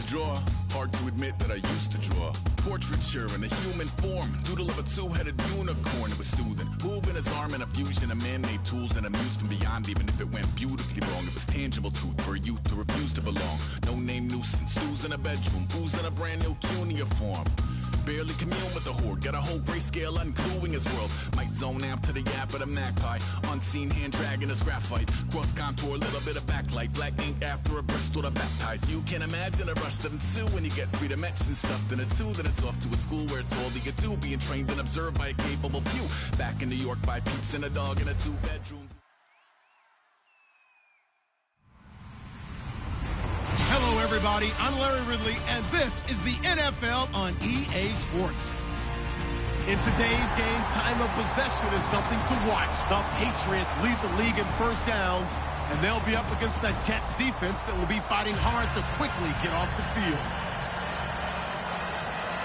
draw. Hard to admit that I used to draw. Portraiture in a human form. Doodle of a two-headed unicorn. It was soothing. Moving his arm in a fusion of man-made tools and a muse from beyond. Even if it went beautifully wrong, it was tangible truth for a youth to refuse to belong. No-name nuisance. Who's in a bedroom? Who's in a brand new cuneiform? Barely commune with the horde. Got a whole grayscale ungluing his world. Might zone out to the yap of the magpie. Unseen hand dragging his graphite. Cross contour, little bit of backlight. Black ink after a Bristol to baptize. You can imagine a rush that ensue when you get 3 dimensions stuffed in a 2. Then it's off to a school where it's all you get to. Being trained and observed by a capable few. Back in New York by peeps and a dog in a 2-bedroom. Hello, everybody. I'm Larry Ridley, and this is the NFL on EA Sports. In today's game, time of possession is something to watch. The Patriots lead the league in first downs, and they'll be up against the Jets defense that will be fighting hard to quickly get off the field.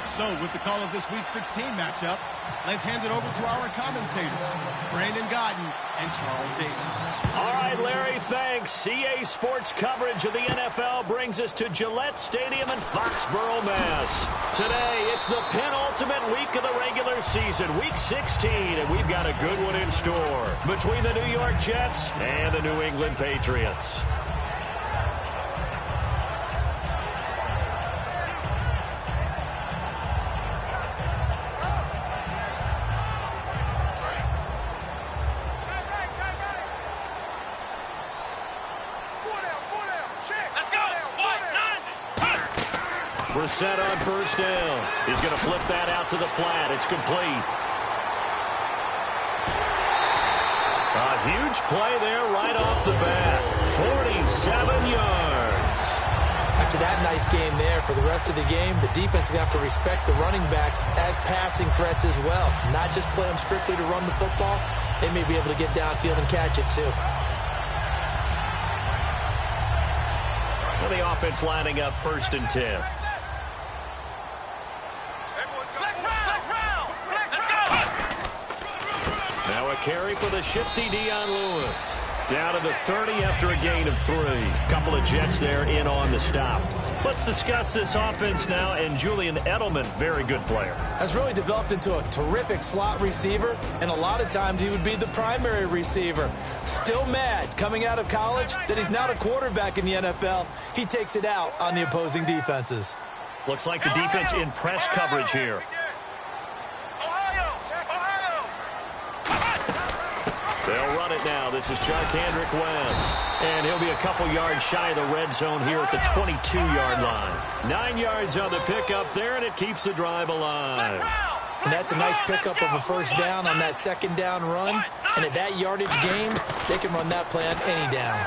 So, with the call of this Week 16 matchup, let's hand it over to our commentators, Brandon Godden and Charles Davis. All right, Larry, thanks. EA Sports coverage of the NFL brings us to Gillette Stadium in Foxborough, Mass. Today, it's the penultimate week of the regular season, Week 16, and we've got a good one in store between the New York Jets and the New England Patriots. We're set on first down. He's going to flip that out to the flat. It's complete. A huge play there right off the bat. 47 yards. After that nice game there, for the rest of the game, the defense is going to have to respect the running backs as passing threats as well. Not just play them strictly to run the football. They may be able to get downfield and catch it too. Well, the offense lining up 1st and 10. Now a carry for the shifty Dion Lewis. Down to the 30 after a gain of 3. Couple of Jets there in on the stop. Let's discuss this offense now, and Julian Edelman, very good player. Has really developed into a terrific slot receiver, and a lot of times he would be the primary receiver. Still mad coming out of college that he's now a quarterback in the NFL. He takes it out on the opposing defenses. Looks like the defense in press coverage here. They'll run it now. This is Charkandrick West. And he'll be a couple yards shy of the red zone here at the 22-yard line. 9 yards on the pickup there, and it keeps the drive alive. And that's a nice pickup of a first down on that second down run. And at that yardage game, they can run that play on any down.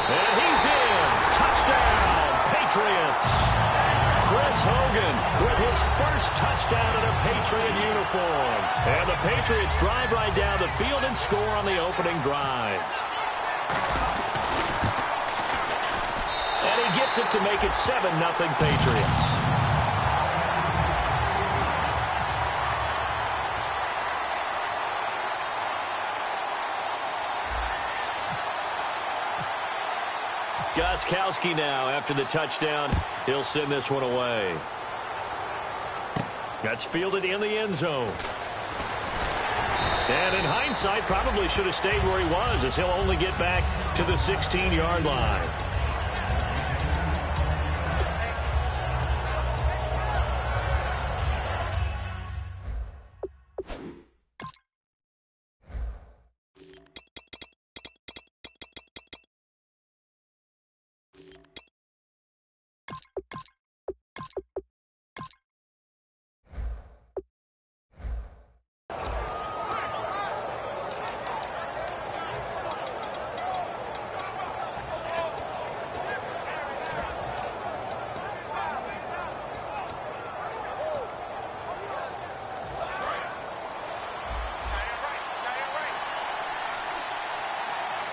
And he's in. Touchdown, Patriots. Chris Hogan with his first touchdown in a Patriot uniform. And the Patriots drive right down the field and score on the opening drive. And he gets it to make it 7-0 Patriots. Gostkowski now after the touchdown. He'll send this one away. That's fielded in the end zone. And in hindsight, probably should have stayed where he was, as he'll only get back to the 16-yard line.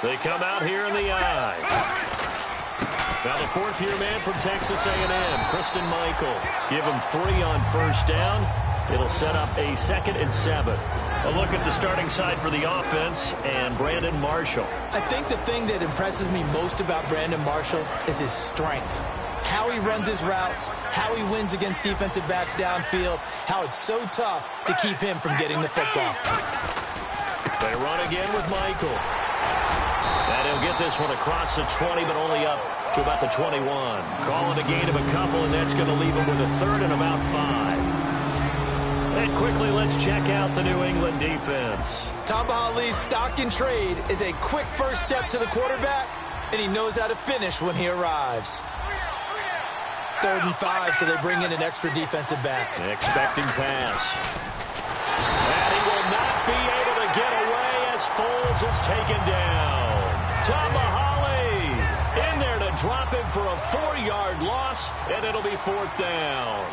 They come out here in the eye. Now the 4th-year man from Texas A&M, Christian Michael. Give him 3 on first down. It'll set up a 2nd and 7. A look at the starting side for the offense and Brandon Marshall. I think the thing that impresses me most about Brandon Marshall is his strength. how he runs his routes, how he wins against defensive backs downfield, how it's so tough to keep him from getting the football. They run again with Michael. And he'll get this one across the 20, but only up to about the 21. Call it a gain of a couple, and that's going to leave him with a third and about 5. And quickly, let's check out the New England defense. Tamba Hali's stock in trade is a quick first step to the quarterback, and he knows how to finish when he arrives. 3rd and 5, so they bring in an extra defensive back. Expecting pass. And he will not be able to get away as Foles is taken down. Tamba Hali in there to drop him for a 4-yard loss, and it'll be 4th down.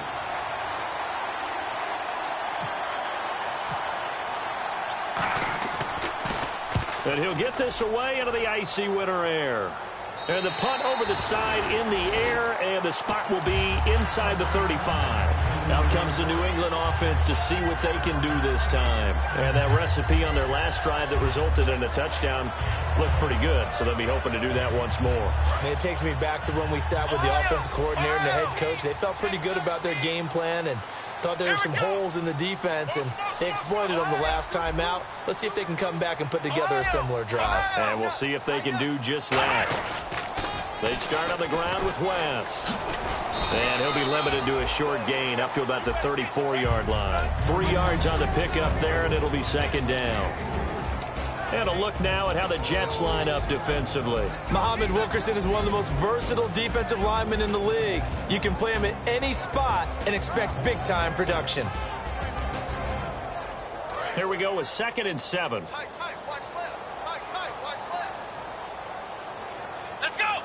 And he'll get this away into the icy winter air. And the punt over the side in the air, and the spot will be inside the 35. Out comes the New England offense to see what they can do this time. And that recipe on their last drive that resulted in a touchdown looked pretty good, so they'll be hoping to do that once more. And it takes me back to when we sat with the offensive coordinator and the head coach. They felt pretty good about their game plan and thought there were some holes in the defense, and they exploited them the last time out. Let's see if they can come back and put together a similar drive. And we'll see if they can do just that. They start on the ground with West. And he'll be limited to a short gain up to about the 34-yard line. 3 yards on the pickup there, and it'll be 2nd down. And a look now at how the Jets line up defensively. Muhammad Wilkerson is one of the most versatile defensive linemen in the league. You can play him at any spot and expect big-time production. Here we go with 2nd and 7. Tight, watch left. Tight, watch left. Let's go.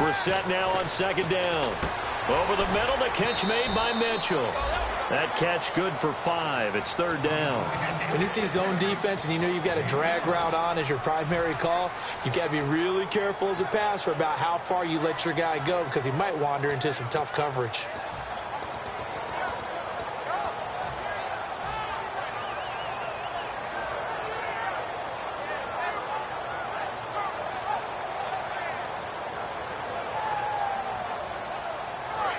We're set now on 2nd down. Over the middle, the catch made by Mitchell. That catch good for 5. It's 3rd down. When you see zone defense and you know you've got a drag route on as your primary call, you've got to be really careful as a passer about how far you let your guy go because he might wander into some tough coverage.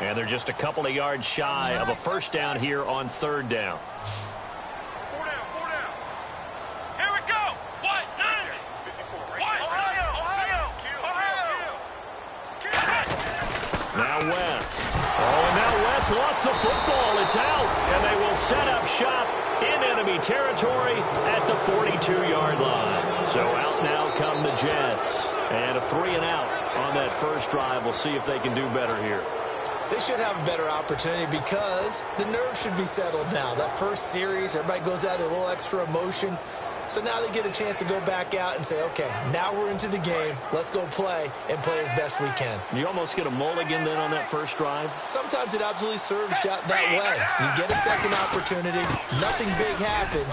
And they're just a couple of yards shy of a first down here on 3rd down. 4 down. Here we go. What? 9. 54, right? Ohio. Now West. Oh, and now West lost the football. It's out. And they will set up shop in enemy territory at the 42-yard line. So out now come the Jets. And a 3-and-out on that first drive. We'll see if they can do better here. They should have a better opportunity because the nerves should be settled now. That first series, everybody goes out a little extra emotion. So now they get a chance to go back out and say, okay, now we're into the game. Let's go play and play as best we can. You almost get a mulligan then on that first drive? Sometimes it absolutely serves that way. You get a second opportunity. Nothing big happened.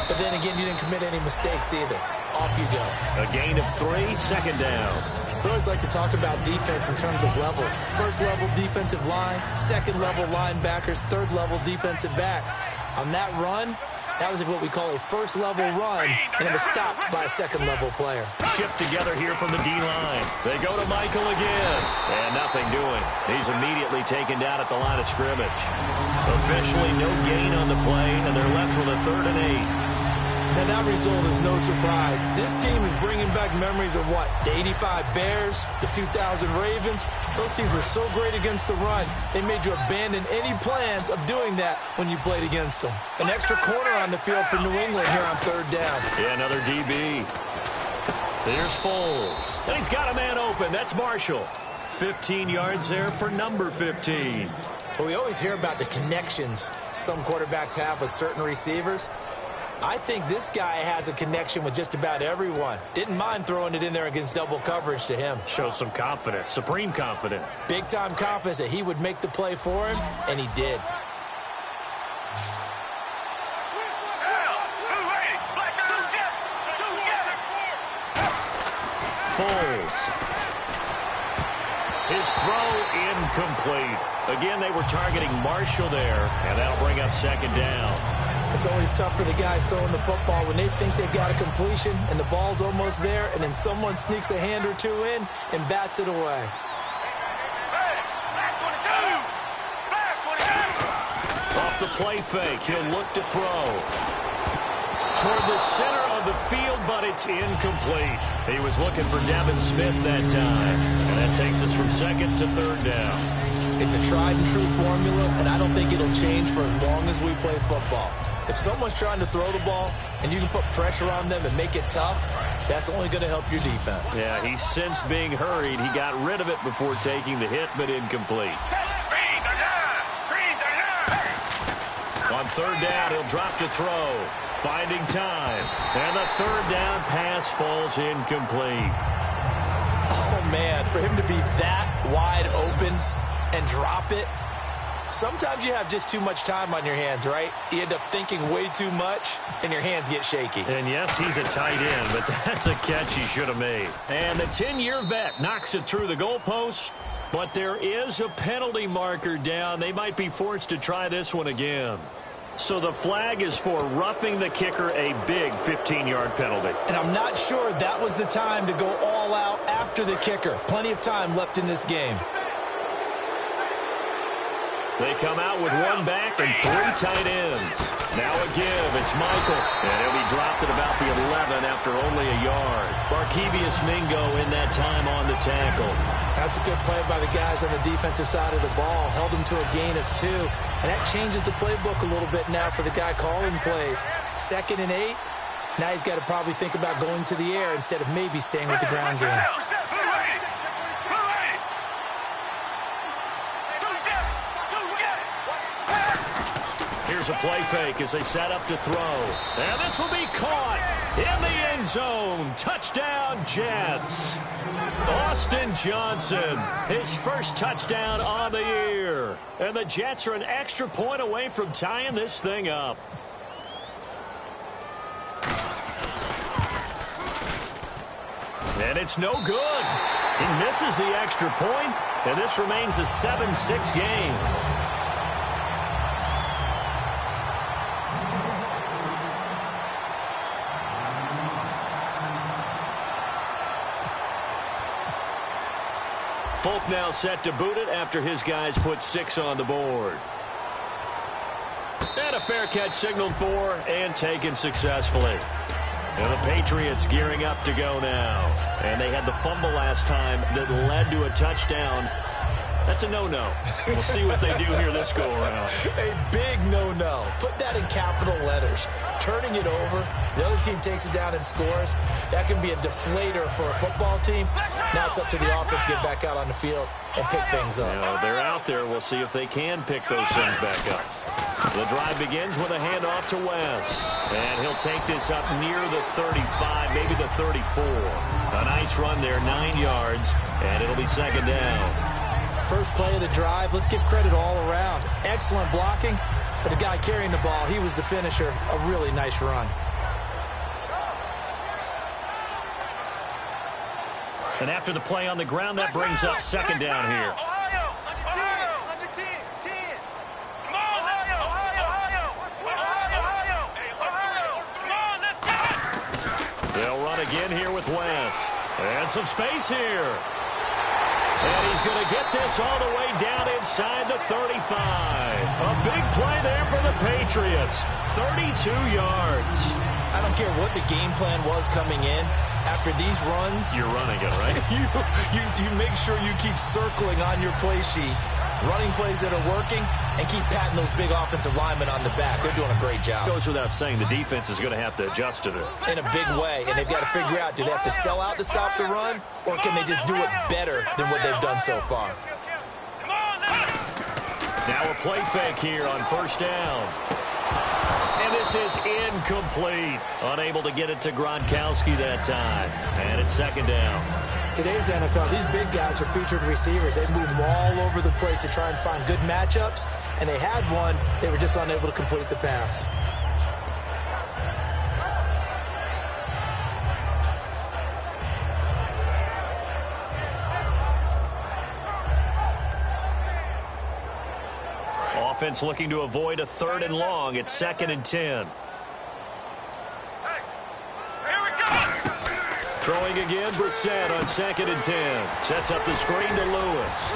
But then again, you didn't commit any mistakes either. Off you go. A gain of 3, 2nd down. We always like to talk about defense in terms of levels. First-level defensive line, second-level linebackers, third-level defensive backs. On that run, that was what we call a first-level run, and it was stopped by a second-level player. Shift together here from the D-line. They go to Michael again. And nothing doing. He's immediately taken down at the line of scrimmage. Officially no gain on the play, and they're left with a 3rd and 8. Now, that result is no surprise. This team is bringing back memories of what? The 85 Bears, the 2000 Ravens. Those teams were so great against the run, they made you abandon any plans of doing that when you played against them. An extra corner on the field for New England here on 3rd down. Yeah, another DB. There's Foles. And he's got a man open. That's Marshall. 15 yards there for number 15. But we always hear about the connections some quarterbacks have with certain receivers. I think this guy has a connection with just about everyone. Didn't mind throwing it in there against double coverage to him. Shows some confidence, supreme confidence. Big-time confidence that he would make the play for him, and he did. Foles. His throw incomplete. Again, they were targeting Marshall there, and that'll bring up 2nd down. It's always tough for the guys throwing the football when they think they've got a completion and the ball's almost there, and then someone sneaks a hand or two in and bats it away. play fake. He'll look to throw toward the center of the field, but it's incomplete. He was looking for Devin Smith that time. And that takes us from second to third down. It's a tried-and-true formula, and I don't think it'll change for as long as we play football. If someone's trying to throw the ball and you can put pressure on them and make it tough, that's only going to help your defense. Yeah, he's since being hurried. He got rid of it before taking the hit, but incomplete. On third down, he'll drop to throw. Finding time. And the third down pass falls incomplete. Oh, man, for him to be that wide open and drop it, sometimes you have just too much time on your hands, right? You end up thinking way too much, and your hands get shaky. And yes, he's a tight end, but that's a catch he should have made. And the 10-year vet knocks it through the goalposts, but there is a penalty marker down. They might be forced to try this one again. So the flag is for roughing the kicker, a big 15-yard penalty. And I'm not sure that was the time to go all out after the kicker. Plenty of time left in this game. They come out with one back and three tight ends. Now a give. It's Michael. And he'll be dropped at about the 11 after only a yard. Barkevius Mingo in that time on the tackle. That's a good play by the guys on the defensive side of the ball. Held them to a gain of 2. And that changes the playbook a little bit now for the guy calling plays. 2nd and 8. Now he's got to probably think about going to the air instead of maybe staying with the ground game. Here's a play fake as they set up to throw. And this will be caught in the end zone. Touchdown, Jets. Austin Johnson, his first touchdown on the year. And the Jets are an extra point away from tying this thing up. And it's no good. He misses the extra point, and this remains a 7-6 game. Folk now set to boot it after his guys put 6 on the board. And a fair catch signaled for and taken successfully. And the Patriots gearing up to go now. And they had the fumble last time that led to a touchdown. That's a no-no. We'll see what they do here this go-around. A big no-no. Put that in capital letters. Turning it over, the other team takes it down and scores. That can be a deflator for a football team. Now it's up to the offense to get back out on the field and pick things up. You know, they're out there. We'll see if they can pick those things back up. The drive begins with a handoff to West. And he'll take this up near the 35, maybe the 34. A nice run there, 9 yards, and it'll be 2nd down. First play of the drive, let's give credit all around. Excellent blocking, but the guy carrying the ball, he was the finisher. A really nice run. And after the play on the ground, that brings up 2nd down here. They'll run again here with West. And some space here. And he's going to get this all the way down inside the 35. A big play there for the Patriots. 32 yards. I don't care what the game plan was coming in. After these runs, you're running it, right? you make sure you keep circling on your play sheet, running plays that are working, and keep patting those big offensive linemen on the back. They're doing a great job. Goes without saying the defense is going to have to adjust to it. In a big way, and they've got to figure out, do they have to sell out to stop the run, or can they just do it better than what they've done so far? Now a play fake here on 1st down. And this is incomplete. Unable to get it to Gronkowski that time. And it's 2nd down. Today's NFL, these big guys are featured receivers. They move them all over the place to try and find good matchups. And they had one. They were just unable to complete the pass. Offense looking to avoid a 3rd and long. It's 2nd and 10. Throwing again, Brissett on 2nd and 10. Sets up the screen to Lewis.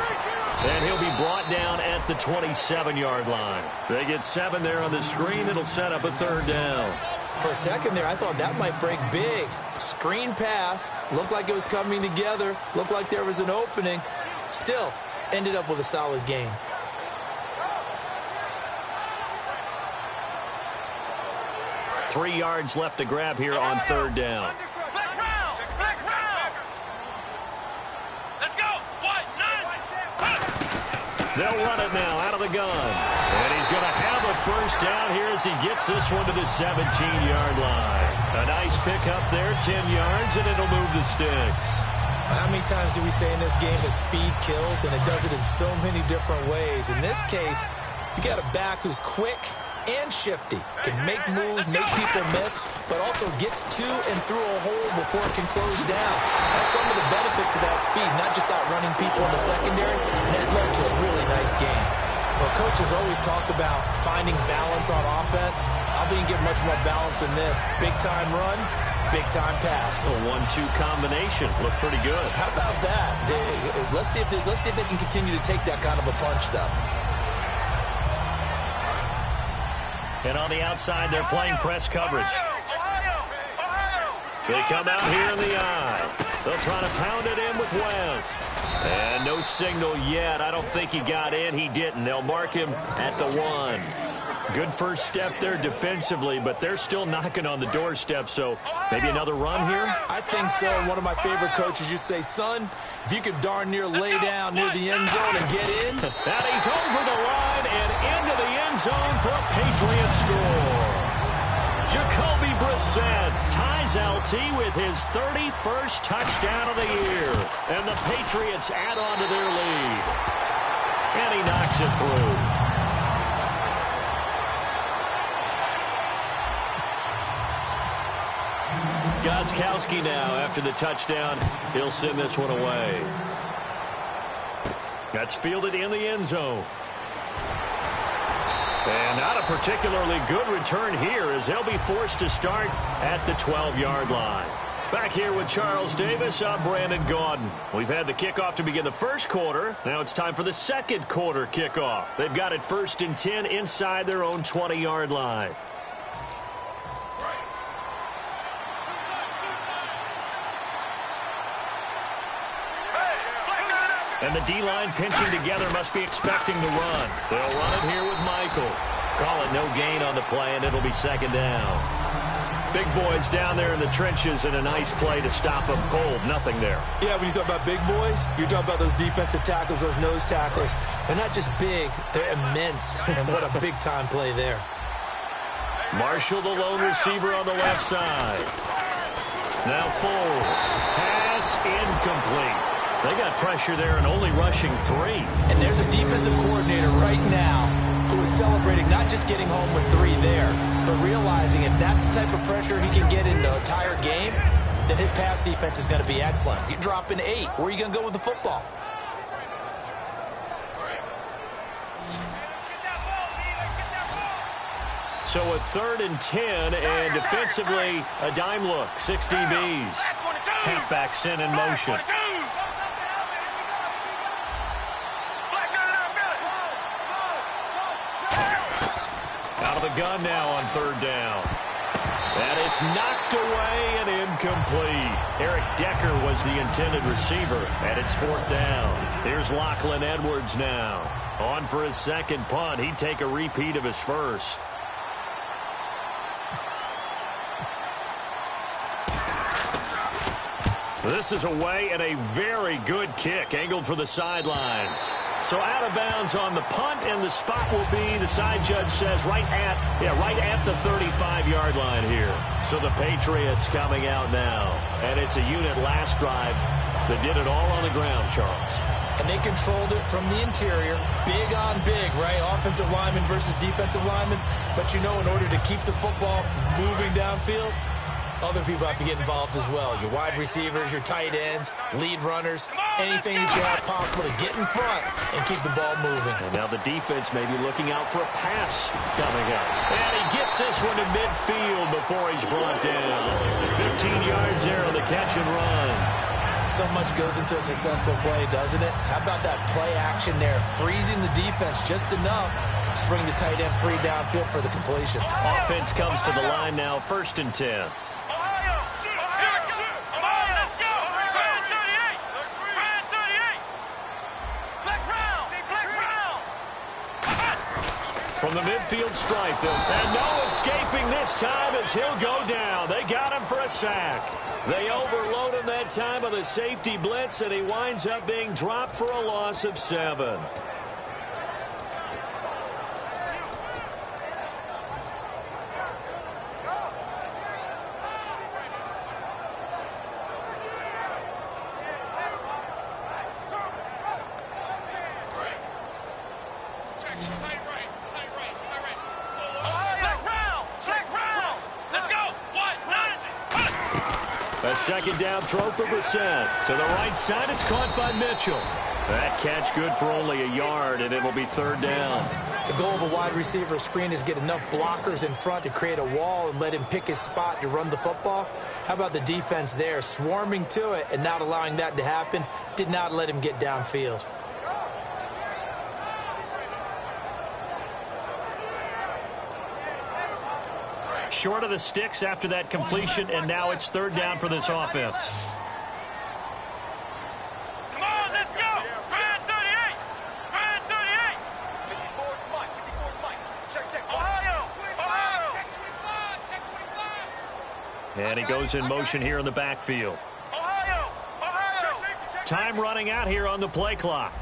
And he'll be brought down at the 27-yard line. They get 7 there on the screen. It'll set up a 3rd down. For a second there, I thought that might break big. Screen pass. Looked like it was coming together. Looked like there was an opening. Still, ended up with a solid game. Three yards left to grab here on 3rd down. They'll run it now out of the gun. And he's going to have a 1st down here as he gets this one to the 17-yard line. A nice pickup there, 10 yards, and it'll move the sticks. How many times do we say in this game that speed kills, and it does it in so many different ways? In this case, you got a back who's quick and shifty, can make moves, make people miss, but also gets to and through a hole before it can close down. That's some of the benefits of that speed, not just outrunning people in the secondary, and that led to a really nice game. Well, coaches always talk about finding balance on offense. I think you get much more balance than this. Big-time run, big-time pass. A 1-2 combination. Looked pretty good. How about that? Let's see if they can continue to take that kind of a punch, though. And on the outside, they're playing press coverage. They come out here in the eye. They'll try to pound it in with West. And no signal yet. I don't think he got in. He didn't. They'll mark him at the 1. Good first step there defensively, but they're still knocking on the doorstep, so maybe another run here? I think so. One of my favorite coaches used to say, son, if you could darn near lay down near the end zone and get in. And he's over the line and into the end zone for a Patriot score. Jacoby Brissett ties LT with his 31st touchdown of the year. And the Patriots add on to their lead. And he knocks it through. Gostkowski now after the touchdown. He'll send this one away. That's fielded in the end zone. And not a particularly good return here as they'll be forced to start at the 12-yard line. Back here with Charles Davis, I'm Brandon Gaudin. We've had the kickoff to begin the first quarter. Now it's time for the second quarter kickoff. They've got it 1st and 10 inside their own 20-yard line. And the D-line pinching together must be expecting the run. They'll run it here with Michael. Call it no gain on the play, and it'll be 2nd down. Big boys down there in the trenches, and a nice play to stop them cold. Nothing there. Yeah, when you talk about big boys, you're talking about those defensive tackles, those nose tackles. They're not just big, they're immense. And what a big-time play there. Marshall, the lone receiver on the left side. Now Foles. Pass incomplete. They got pressure there and only rushing 3. And there's a defensive coordinator right now who is celebrating not just getting home with 3 there, but realizing if that's the type of pressure he can get in the entire game, then his pass defense is going to be excellent. You're dropping 8. Where are you going to go with the football? So a 3rd and 10, and defensively, a dime look. 6 DBs. Halfback sent in motion. Out of the gun now on 3rd down. And it's knocked away and incomplete. Eric Decker was the intended receiver, and it's 4th down. Here's Lachlan Edwards now. On for his 2nd punt. He'd take a repeat of his 1st. This is away and a very good kick, angled for the sidelines. So out of bounds on the punt, and the spot will be, the side judge says, right at the 35-yard line here. So the Patriots coming out now. And it's a unit last drive that did it all on the ground, Charles. And they controlled it from the interior. Big on big, right? Offensive lineman versus defensive lineman. But you know, in order to keep the football moving downfield, other people have to get involved as well. Your wide receivers, your tight ends, lead runners, anything that you have possible to get in front and keep the ball moving. And now the defense may be looking out for a pass coming up. And he gets this one to midfield before he's brought down. 15 yards there on the catch and run. So much goes into a successful play, doesn't it? How about that play action there? Freezing the defense just enough to spring the tight end free downfield for the completion. Offense comes to the line now, 1st and 10. From the midfield stripe, and no escaping this time as he'll go down. They got him for a sack. They overload him that time with a safety blitz, and he winds up being dropped for a loss of 7. A 2nd down throw for Brissett. To the right side, it's caught by Mitchell. That catch good for only a yard, and it'll be 3rd down. The goal of a wide receiver screen is get enough blockers in front to create a wall and let him pick his spot to run the football. How about the defense there, swarming to it and not allowing that to happen? Did not let him get downfield. Short of the sticks after that completion, and now it's 3rd down for this offense. Come on, let's go! Brand 38! Brand 38! 54 Mike, 54 Mike. Check. Ohio! Check 25, check 25. And he goes in motion here in the backfield. Ohio! Time running out here on the play clock.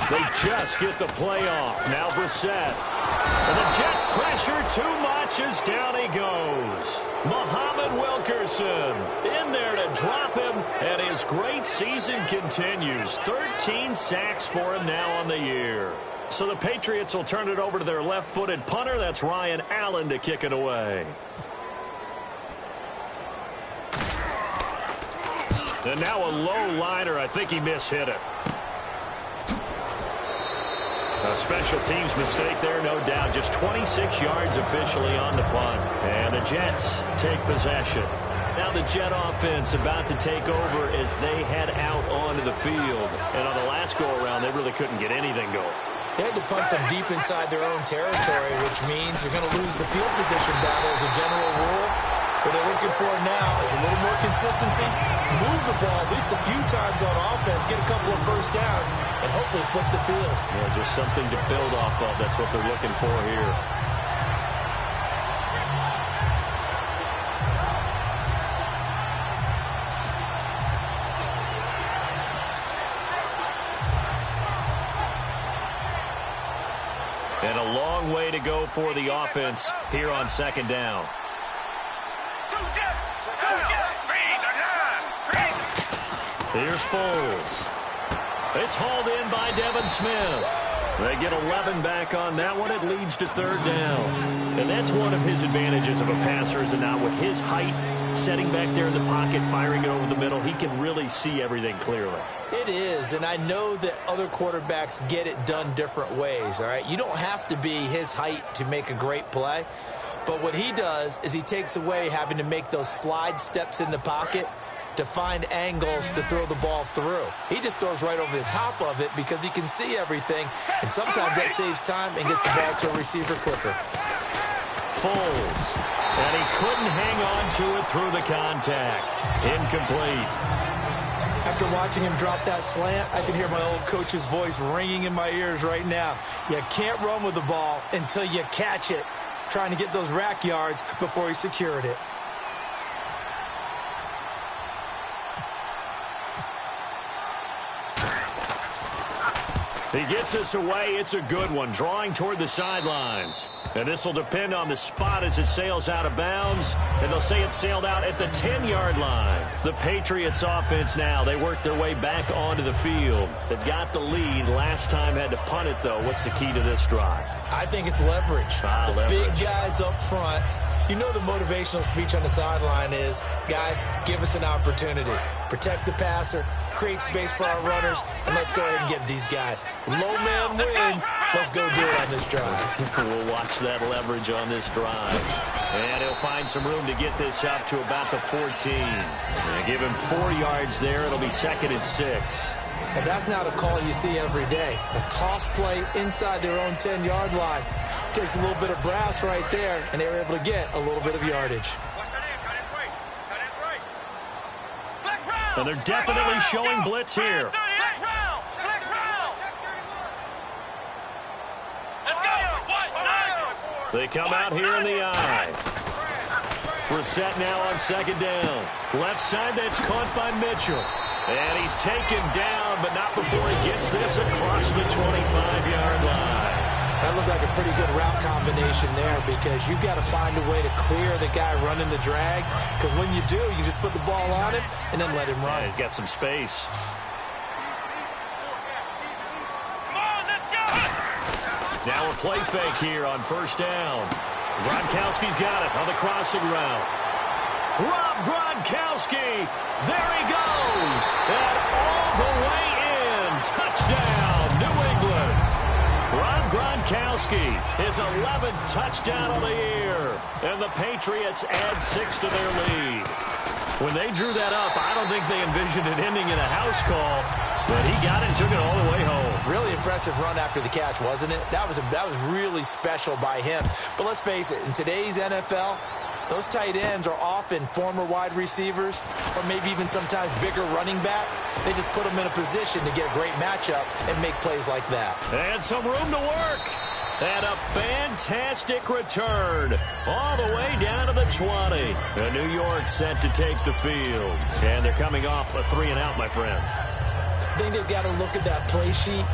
They just get the play off. Now Brissett. And the Jets pressure too much as down he goes. Muhammad Wilkerson in there to drop him, and his great season continues. 13 sacks for him now on the year. So the Patriots will turn it over to their left-footed punter. That's Ryan Allen to kick it away. And now a low liner. I think he mishit it. A special teams mistake there, no doubt. Just 26 yards officially on the punt. And the Jets take possession. Now the Jet offense about to take over as they head out onto the field. And on the last go-around, they really couldn't get anything going. They had to punt from deep inside their own territory, which means you're going to lose the field position battle as a general rule. What they're looking for now is a little more consistency, move the ball at least a few times on offense, get a couple of first downs, and hopefully flip the field. Yeah, just something to build off of. That's what they're looking for here. And a long way to go for the offense here on 2nd down. Here's Foles. It's hauled in by Devin Smith. They get 11 back on that one. It leads to 3rd down. And that's one of his advantages of a passer, is now with his height, setting back there in the pocket, firing it over the middle, he can really see everything clearly. It is, and I know that other quarterbacks get it done different ways, all right? You don't have to be his height to make a great play. But what he does is he takes away having to make those slide steps in the pocket to find angles to throw the ball through. He just throws right over the top of it because he can see everything, and sometimes that saves time and gets the ball to a receiver quicker. Foles, and he couldn't hang on to it through the contact. Incomplete. After watching him drop that slant, I can hear my old coach's voice ringing in my ears right now. You can't run with the ball until you catch it, trying to get those rack yards before he secured it. He gets this away. It's a good one, drawing toward the sidelines. And this will depend on the spot as it sails out of bounds. And they'll say it sailed out at the 10-yard line. The Patriots offense now, they work their way back onto the field. They've got the lead. Last time had to punt it, though. What's the key to this drive? I think it's leverage. Leverage. Big guys up front. You know the motivational speech on the sideline is, guys, give us an opportunity. Protect the passer, create space for our runners, and let's go ahead and give these guys. Low man wins. Let's go do it on this drive. We'll watch that leverage on this drive. And he'll find some room to get this up to about the 14. And give him 4 yards there. It'll be 2nd and 6. And that's not a call you see every day. A toss play inside their own 10-yard line. Takes a little bit of brass right there, and they were able to get a little bit of yardage. And they're definitely showing blitz here. They come out here in the eye. Brissett now on 2nd down. Left side, that's caught by Mitchell. And he's taken down, but not before he gets this across the 25-yard line. That looked like a pretty good route combination there because you've got to find a way to clear the guy running the drag. Because when you do, you just put the ball on him and then let him run. Yeah, he's got some space. Now a play fake here on 1st down. Gronkowski's got it on the crossing route. Rob Gronkowski. There he goes. And all the way in. Touchdown, New England. Rob Gronkowski, his 11th touchdown of the year. And the Patriots add 6 to their lead. When they drew that up, I don't think they envisioned it ending in a house call. But he got it and took it all the way home. Really impressive run after the catch, wasn't it? That was really special by him. But let's face it, in today's NFL, those tight ends are often former wide receivers or maybe even sometimes bigger running backs. They just put them in a position to get a great matchup and make plays like that. And some room to work. And a fantastic return all the way down to the 20. And New York set to take the field. And they're coming off a 3-and-out, my friend. I think they've got to look at that play sheet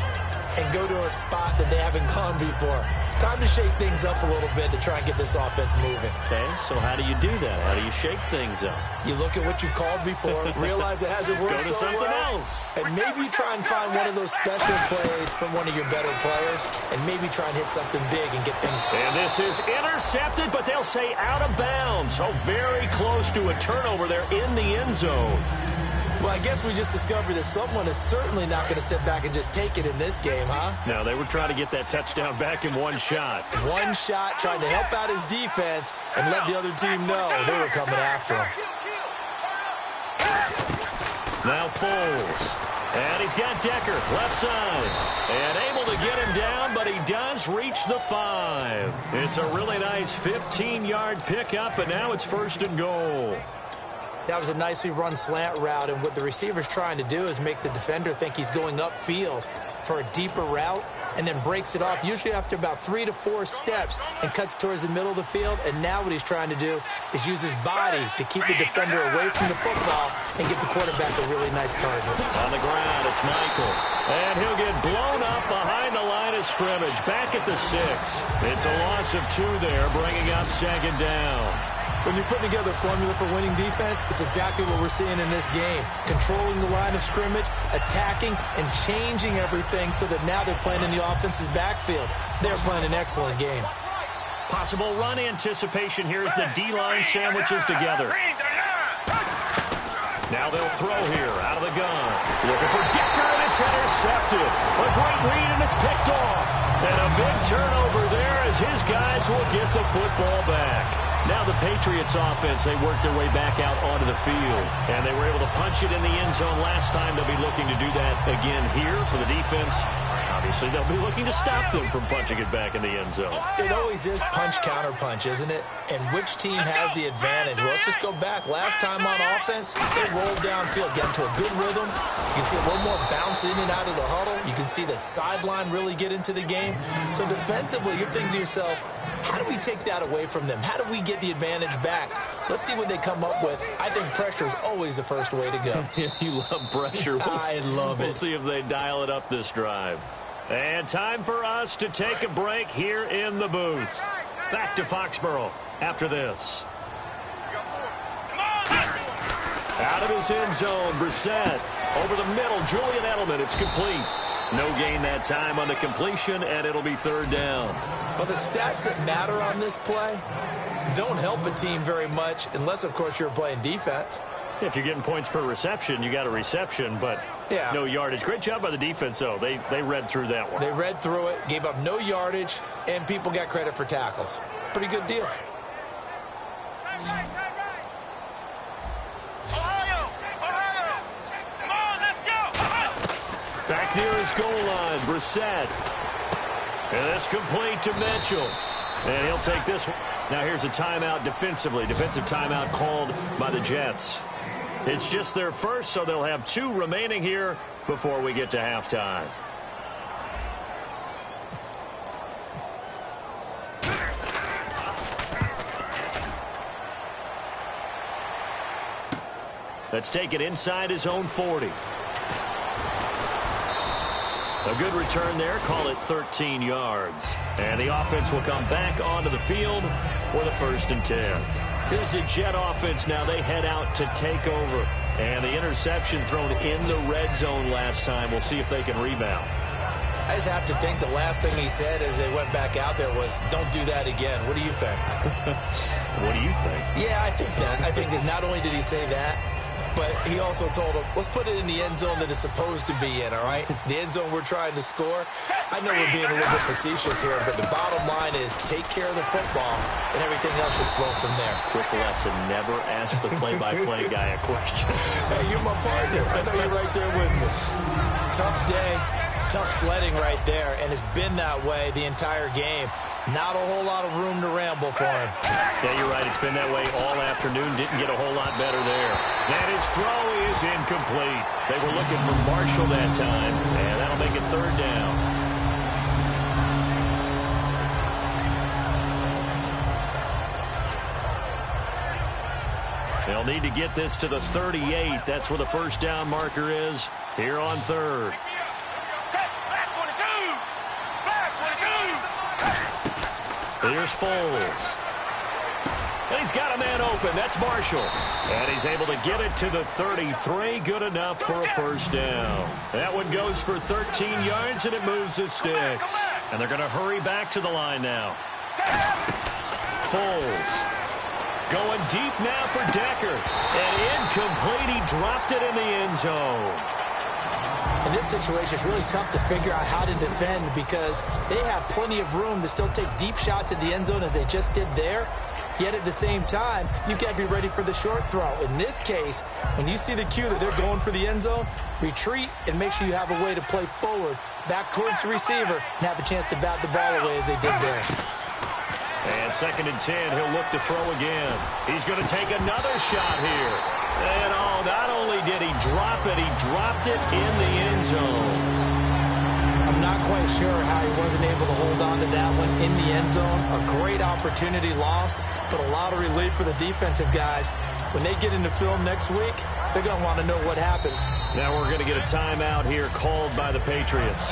and go to a spot that they haven't gone before. Time to shake things up a little bit to try and get this offense moving. Okay, so how do you do that? How do you shake things up? You look at what you've called before, realize it hasn't worked Go to so something well, else. and maybe try and find one of those special plays from one of your better players, and maybe try and hit something big and get things. And this is intercepted, but they'll say out of bounds. So very close to a turnover there in the end zone. Well, I guess we just discovered that someone is certainly not going to sit back and just take it in this game, huh? No, they were trying to get that touchdown back in one shot. One shot, trying to help out his defense and let the other team know they were coming after him. Now Foles. And he's got Decker, left side. And able to get him down, but he does reach the 5. It's a really nice 15-yard pickup, and now it's 1st and goal. That was a nicely run slant route, and what the receiver's trying to do is make the defender think he's going upfield for a deeper route and then breaks it off, usually after about 3 to 4 steps, and cuts towards the middle of the field. And now what he's trying to do is use his body to keep the defender away from the football and give the quarterback a really nice target. On the ground, it's Michael. And he'll get blown up behind the line of scrimmage, back at the 6. It's a loss of 2 there, bringing up 2nd down. When you're putting together a formula for winning defense, it's exactly what we're seeing in this game. Controlling the line of scrimmage, attacking, and changing everything so that now they're playing in the offense's backfield. They're playing an excellent game. Possible run anticipation here as the D-line sandwiches together. Now they'll throw here out of the gun. Looking for Decker, and it's intercepted. A great read, and it's picked off. And a big turnover there as his guys will get the football back. Now the Patriots offense, they worked their way back out onto the field. And they were able to punch it in the end zone last time. They'll be looking to do that again here for the defense. Obviously, they'll be looking to stop them from punching it back in the end zone. It always is punch-counter-punch, isn't it? And which team has the advantage? Well, let's just go back. Last time on offense, they rolled downfield, get into a good rhythm. You can see a little more bounce in and out of the huddle. You can see the sideline really get into the game. So defensively, you're thinking to yourself, how do we take that away from them? How do we get the advantage back? Let's see what they come up with. I think pressure is always the first way to go. You love pressure. I love it. We'll see if they dial it up this drive. And time for us to take a break here in the booth. Back to Foxborough after this. Out of his end zone, Brissett. Over the middle, Julian Edelman. It's complete. No gain that time on the completion, and it'll be third down. Well, the stats that matter on this play don't help a team very much unless, of course, you're playing defense. If you're getting points per reception, you got a reception, but no yardage. Great job by the defense, though. They read through that one. They read through it, gave up no yardage, and people got credit for tackles. Pretty good deal. Back near his goal line, Brissett. And that's complete to Mitchell. And he'll take this one. Now here's a timeout defensively. Defensive timeout called by the Jets. It's just their first, so they'll have 2 remaining here before we get to halftime. Let's take it inside his own 40. A good return there. Call it 13 yards. And the offense will come back onto the field for the 1st and 10. Here's the Jet offense now. They head out to take over. And the interception thrown in the red zone last time. We'll see if they can rebound. I just have to think the last thing he said as they went back out there was, don't do that again. What do you think? What do you think? Yeah, I think that. I think that not only did he say that, but he also told him, let's put it in the end zone that it's supposed to be in, all right? The end zone we're trying to score. I know we're being a little bit facetious here, but the bottom line is take care of the football, and everything else should flow from there. Quick lesson, never ask the play-by-play guy a question. Hey, you're my partner. I know you're right there with me. Tough day, tough sledding right there, and it's been that way the entire game. Not a whole lot of room to ramble for him. Yeah, you're right. It's been that way all afternoon. Didn't get a whole lot better there. And his throw is incomplete. They were looking for Marshall that time, and that'll make it third down. They'll need to get this to the 38. That's where the first down marker is here on third. Here's Foles. And he's got a man open. That's Marshall. And he's able to get it to the 33. Good enough for a first down. That one goes for 13 yards, and it moves the sticks. And they're going to hurry back to the line now. Foles. Going deep now for Decker. And incomplete. He dropped it in the end zone. In this situation, it's really tough to figure out how to defend because they have plenty of room to still take deep shots at the end zone as they just did there. Yet at the same time, you've got to be ready for the short throw. In this case, when you see the cue that they're going for the end zone, retreat and make sure you have a way to play forward, back towards the receiver, and have a chance to bat the ball away as they did there. And 2nd and 10, he'll look to throw again. He's going to take another shot here. And not only did he drop it, he dropped it in the end zone. I'm not quite sure how he wasn't able to hold on to that one in the end zone. A great opportunity lost, but a lot of relief for the defensive guys. When they get into film next week, they're going to want to know what happened. Now we're going to get a timeout here called by the Patriots.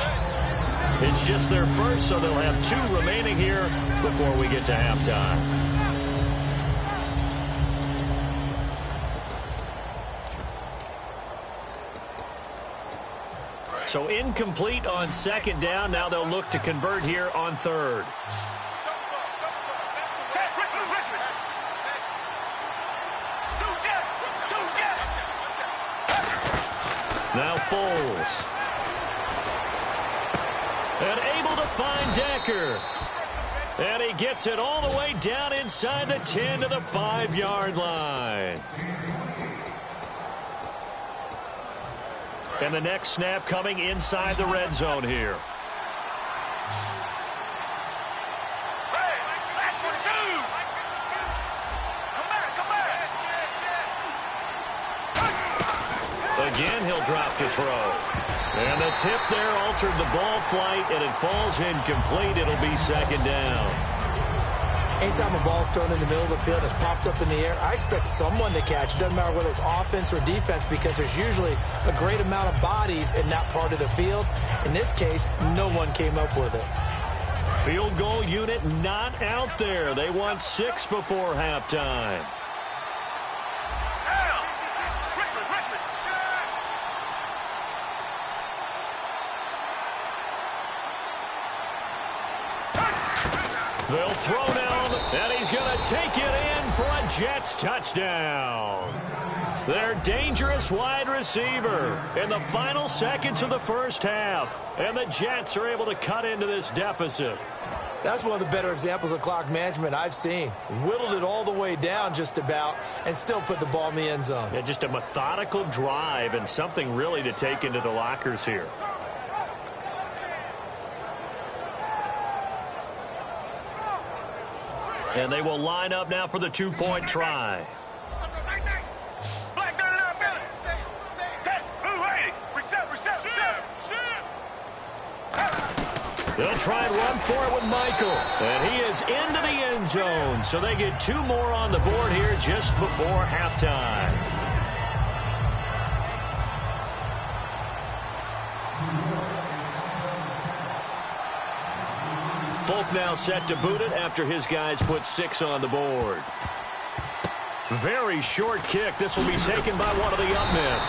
It's just their first, so they'll have 2 remaining here before we get to halftime. So incomplete on 2nd down. Now they'll look to convert here on 3rd. Now Foles. And able to find Decker. And he gets it all the way down inside the 10 to the 5-yard line. And the next snap coming inside the red zone here. Again, he'll drop to throw. And the tip there altered the ball flight, and it falls incomplete. It'll be 2nd down. Anytime a ball's thrown in the middle of the field and it's popped up in the air, I expect someone to catch. It doesn't matter whether it's offense or defense because there's usually a great amount of bodies in that part of the field. In this case, no one came up with it. Field goal unit not out there. They want 6 before halftime. They'll throw down, and he's going to take it in for a Jets touchdown. Their dangerous wide receiver in the final seconds of the first half. And the Jets are able to cut into this deficit. That's one of the better examples of clock management I've seen. Whittled it all the way down just about and still put the ball in the end zone. Yeah, just a methodical drive and something really to take into the lockers here. And they will line up now for the two-point try. They'll try and run for it with Michael. And he is into the end zone. So they get 2 more on the board here just before halftime. Folk now set to boot it after his guys put 6 on the board. Very short kick. This will be taken by one of the up men.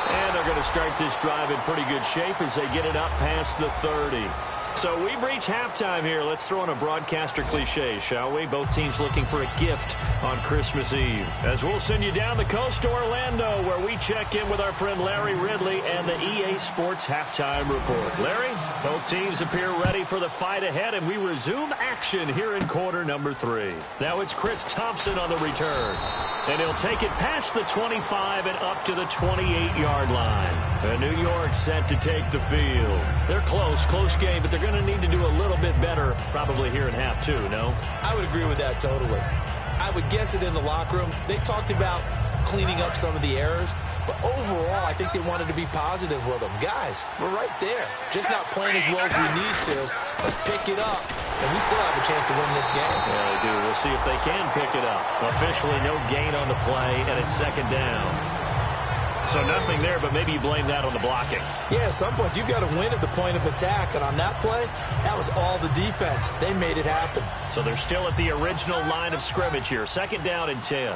And they're going to start this drive in pretty good shape as they get it up past the 30. So we've reached halftime here. Let's throw in a broadcaster cliche, shall we? Both teams looking for a gift on Christmas Eve. As we'll send you down the coast to Orlando, where we check in with our friend Larry Ridley and the EA Sports Halftime Report. Larry, both teams appear ready for the fight ahead, and we resume action here in quarter number 3. Now it's Chris Thompson on the return. And he'll take it past the 25 and up to the 28-yard line. And New York set to take the field. They're close game, but they're going to need to do a little bit better probably here in half 2, no? I would agree with that totally. I would guess it in the locker room. They talked about cleaning up some of the errors, but overall I think they wanted to be positive with them. Guys, we're right there. Just not playing as well as we need to. Let's pick it up, and we still have a chance to win this game. Yeah, they do. We'll see if they can pick it up. Officially no gain on the play, and it's second down. So nothing there, but maybe you blame that on the blocking. Yeah, at some point you've got to win at the point of attack, and on that play, that was all the defense. They made it happen. So they're still at the original line of scrimmage here. Second down and 10.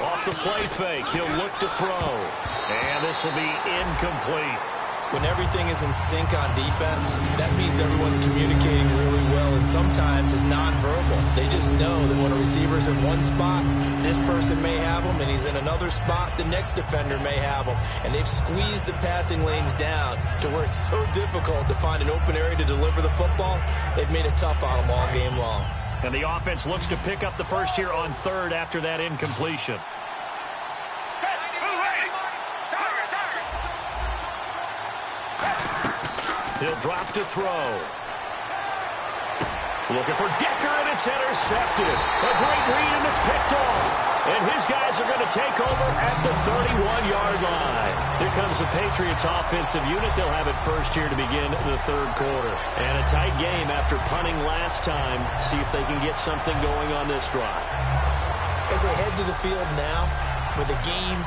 Off the play fake, he'll look to throw. And this will be incomplete. When everything is in sync on defense, that means everyone's communicating really well, and sometimes it's nonverbal. They just know that when a receiver's in one spot, this person may have him, and he's in another spot, the next defender may have him. And they've squeezed the passing lanes down to where it's so difficult to find an open area to deliver the football. They've made it tough on them all game long. And the offense looks to pick up the first here on third after that incompletion. He'll drop to throw. Looking for Decker, and it's intercepted. A great read, and it's picked off. And his guys are going to take over at the 31-yard line. Here comes the Patriots offensive unit. They'll have it first here to begin the third quarter. And a tight game after punting last time. See if they can get something going on this drive. As they head to the field now, with the game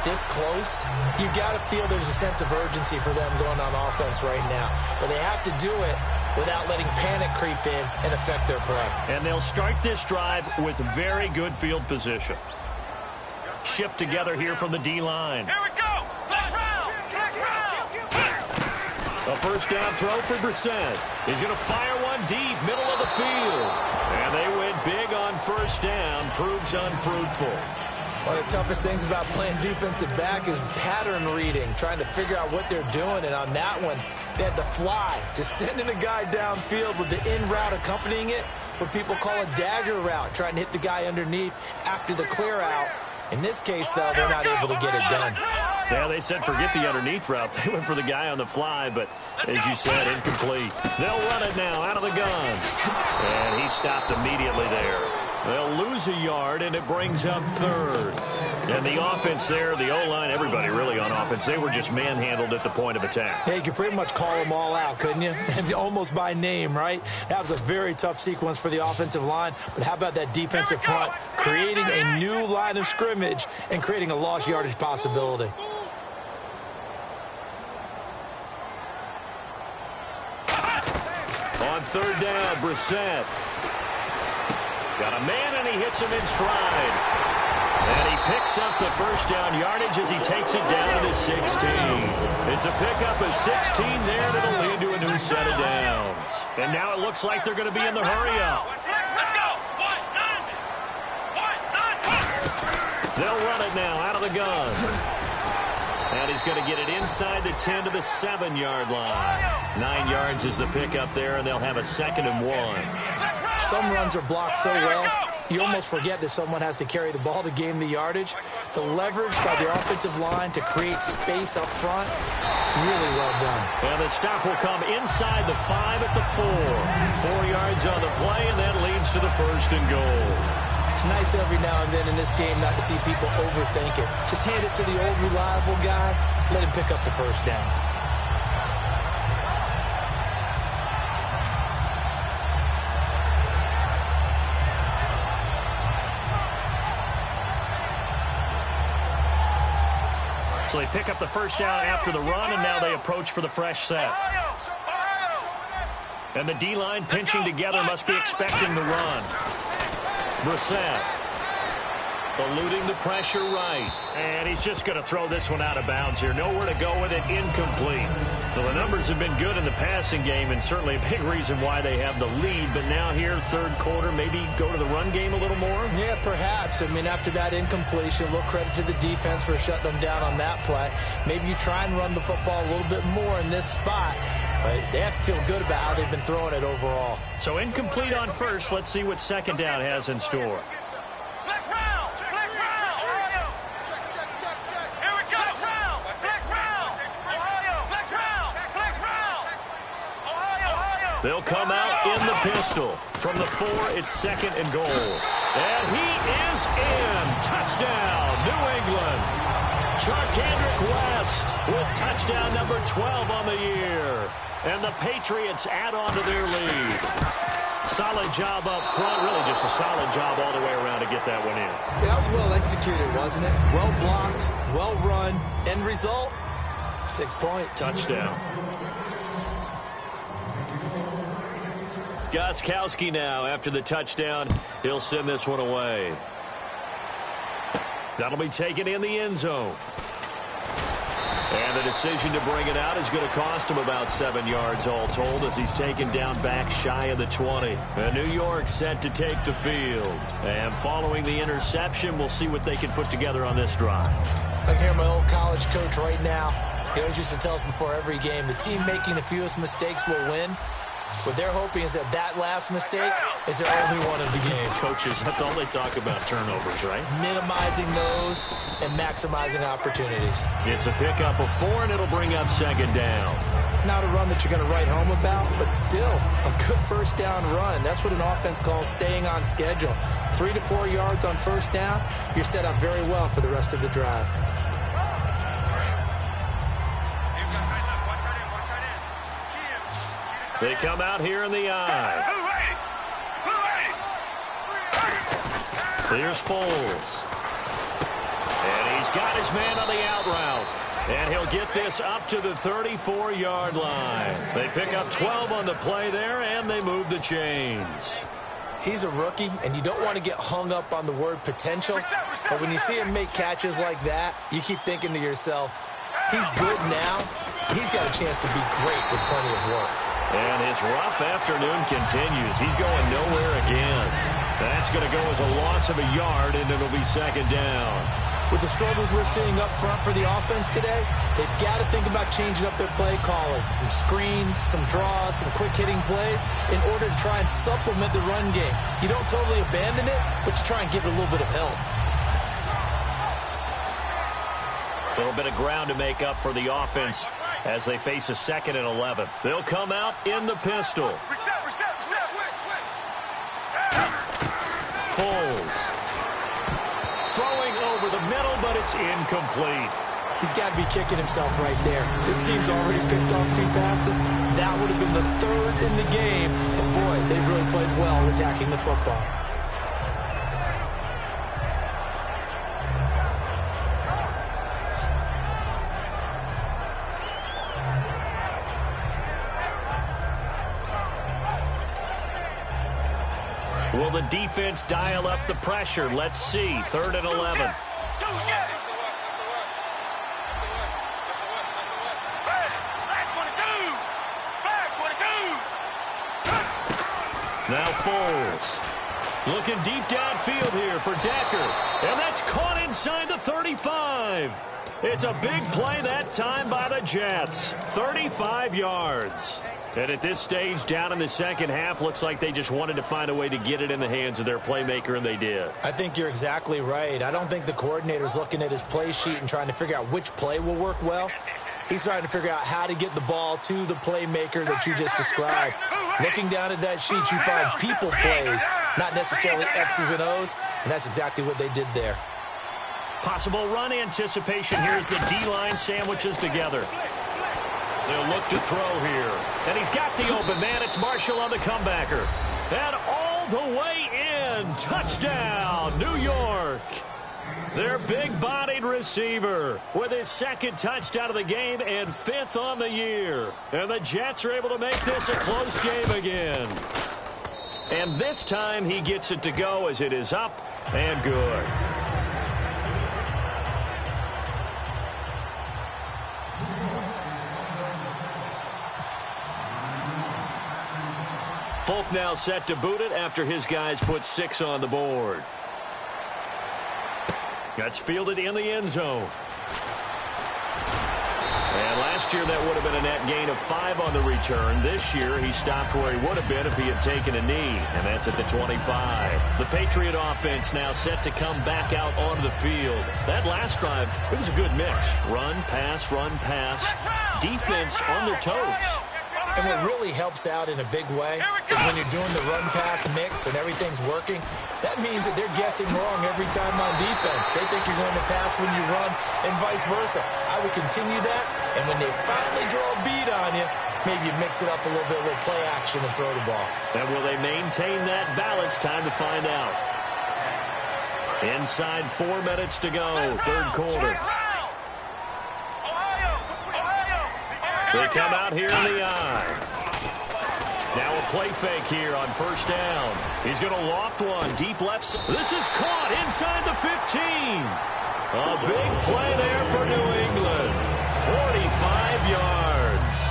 this close, you got to feel there's a sense of urgency for them going on offense right now. But they have to do it without letting panic creep in and affect their play. And they'll start this drive with very good field position. Shift together here from the D-line. Here we go. Black round. A first down throw for Brissett. He's going to fire one deep, middle of the field. And they went big on first down. Proves unfruitful. One of the toughest things about playing defensive back is pattern reading, trying to figure out what they're doing. And on that one, they had the fly, just sending a guy downfield with the in route accompanying it, what people call a dagger route, trying to hit the guy underneath after the clear out. In this case, though, they're not able to get it done. Yeah, they said forget the underneath route. They went for the guy on the fly, but as you said, incomplete. They'll run it now out of the gun. And he stopped immediately there. They'll lose a yard, and it brings up third. And the offense there, the O-line, everybody really on offense, they were just manhandled at the point of attack. Yeah, you could pretty much call them all out, couldn't you? And almost by name, right? That was a very tough sequence for the offensive line. But how about that defensive front creating a new line of scrimmage and creating a lost yardage possibility? On third down, Brissett. Got a man, and he hits him in stride. And he picks up the first down yardage as he takes it down to the 16. It's a pickup of 16 there that'll lead to a new set of downs. And now it looks like they're going to be in the hurry-up. They'll run it now out of the gun. And he's going to get it inside the 10 to the 7-yard line. 9 yards is the pickup there, and they'll have a 2nd and 1. Some runs are blocked so well, you almost forget that someone has to carry the ball to gain the yardage. The leverage by the offensive line to create space up front, really well done. And the stop will come inside the 5 at the 4. 4 yards on the play, and that leads to the 1st and goal. It's nice every now and then in this game not to see people overthink it. Just hand it to the old reliable guy, let him pick up the first down. So they pick up the first down after the run, and now they approach for the fresh set. And the D-line pinching together must be expecting the run. Brissett eluding the pressure right. And he's just going to throw this one out of bounds here. Nowhere to go with it. Incomplete. Well, the numbers have been good in the passing game, and certainly a big reason why they have the lead. But now here, 3rd quarter, maybe go to the run game a little more? Yeah, perhaps. I mean, after that incompletion, a little credit to the defense for shutting them down on that play. Maybe you try and run the football a little bit more in this spot. But they have to feel good about how they've been throwing it overall. So incomplete on first. Let's see what 2nd down has in store. They'll come out in the pistol. From the 4, it's 2nd and goal. And he is in. Touchdown, New England. Charkandrick West with touchdown number 12 on the year. And the Patriots add on to their lead. Solid job up front. Really just a solid job all the way around to get that one in. Yeah, that was well executed, wasn't it? Well blocked, well run. End result, 6 points. Touchdown. Gostkowski now after the touchdown. He'll send this one away. That'll be taken in the end zone. And the decision to bring it out is going to cost him about 7 yards all told as he's taken down back shy of the 20. And New York set to take the field. And following the interception, we'll see what they can put together on this drive. I can hear my old college coach right now. He always used to tell us before every game, the team making the fewest mistakes will win. What they're hoping is that last mistake is their only one of the game. Coaches, that's all they talk about, turnovers, right? Minimizing those and maximizing opportunities. It's a pickup of 4, and it'll bring up 2nd down. Not a run that you're going to write home about, but still a good first down run. That's what an offense calls staying on schedule. 3 to 4 yards on first down, you're set up very well for the rest of the drive. They come out here in the eye. Here's Foles. And he's got his man on the out route. And he'll get this up to the 34-yard line. They pick up 12 on the play there, and they move the chains. He's a rookie, and you don't want to get hung up on the word potential. But when you see him make catches like that, you keep thinking to yourself, he's good now. He's got a chance to be great with plenty of work. And his rough afternoon continues. He's going nowhere again. That's going to go as a loss of a yard, and it'll be 2nd down. With the struggles we're seeing up front for the offense today, they've got to think about changing up their play calling. Some screens, some draws, some quick-hitting plays in order to try and supplement the run game. You don't totally abandon it, but you try and give it a little bit of help. A little bit of ground to make up for the offense as they face a 2nd and 11. They'll come out in the pistol. Foles. Throwing over the middle, but it's incomplete. He's got to be kicking himself right there. This team's already picked off 2 passes. That would have been the 3rd in the game. And, boy, they really played well attacking the football. Will the defense dial up the pressure? Let's see. 3rd and 11. Now Foles. Looking deep downfield here for Decker. And that's caught inside the 35. It's a big play that time by the Jets. 35 yards. And at this stage, down in the second half, looks like they just wanted to find a way to get it in the hands of their playmaker, and they did. I think you're exactly right. I don't think the coordinator's looking at his play sheet and trying to figure out which play will work well. He's trying to figure out how to get the ball to the playmaker that you just described. Looking down at that sheet, you find people plays, not necessarily X's and O's, and that's exactly what they did there. Possible run anticipation here as the D-line sandwiches together. They'll look to throw here. And he's got the open man. It's Marshall on the comebacker. And all the way in. Touchdown, New York. Their big-bodied receiver with his second touchdown of the game and 5th on the year. And the Jets are able to make this a close game again. And this time he gets it to go as it is up and good. Folk now set to boot it after his guys put 6 on the board. That's fielded in the end zone. And last year that would have been a net gain of 5 on the return. This year he stopped where he would have been if he had taken a knee, and that's at the 25. The Patriot offense now set to come back out onto the field. That last drive, it was a good mix. Run, pass, defense on their toes. And what really helps out in a big way is when you're doing the run-pass mix and everything's working, that means that they're guessing wrong every time on defense. They think you're going to pass when you run and vice versa. I would continue that, and when they finally draw a beat on you, maybe you mix it up a little bit, a little play action and throw the ball. And will they maintain that balance? Time to find out. Inside 4 minutes to go, third quarter. They come out here in the eye. Now a play fake here on first down. He's going to loft one deep left. This is caught inside the 15. A big play there for New England. 45 yards.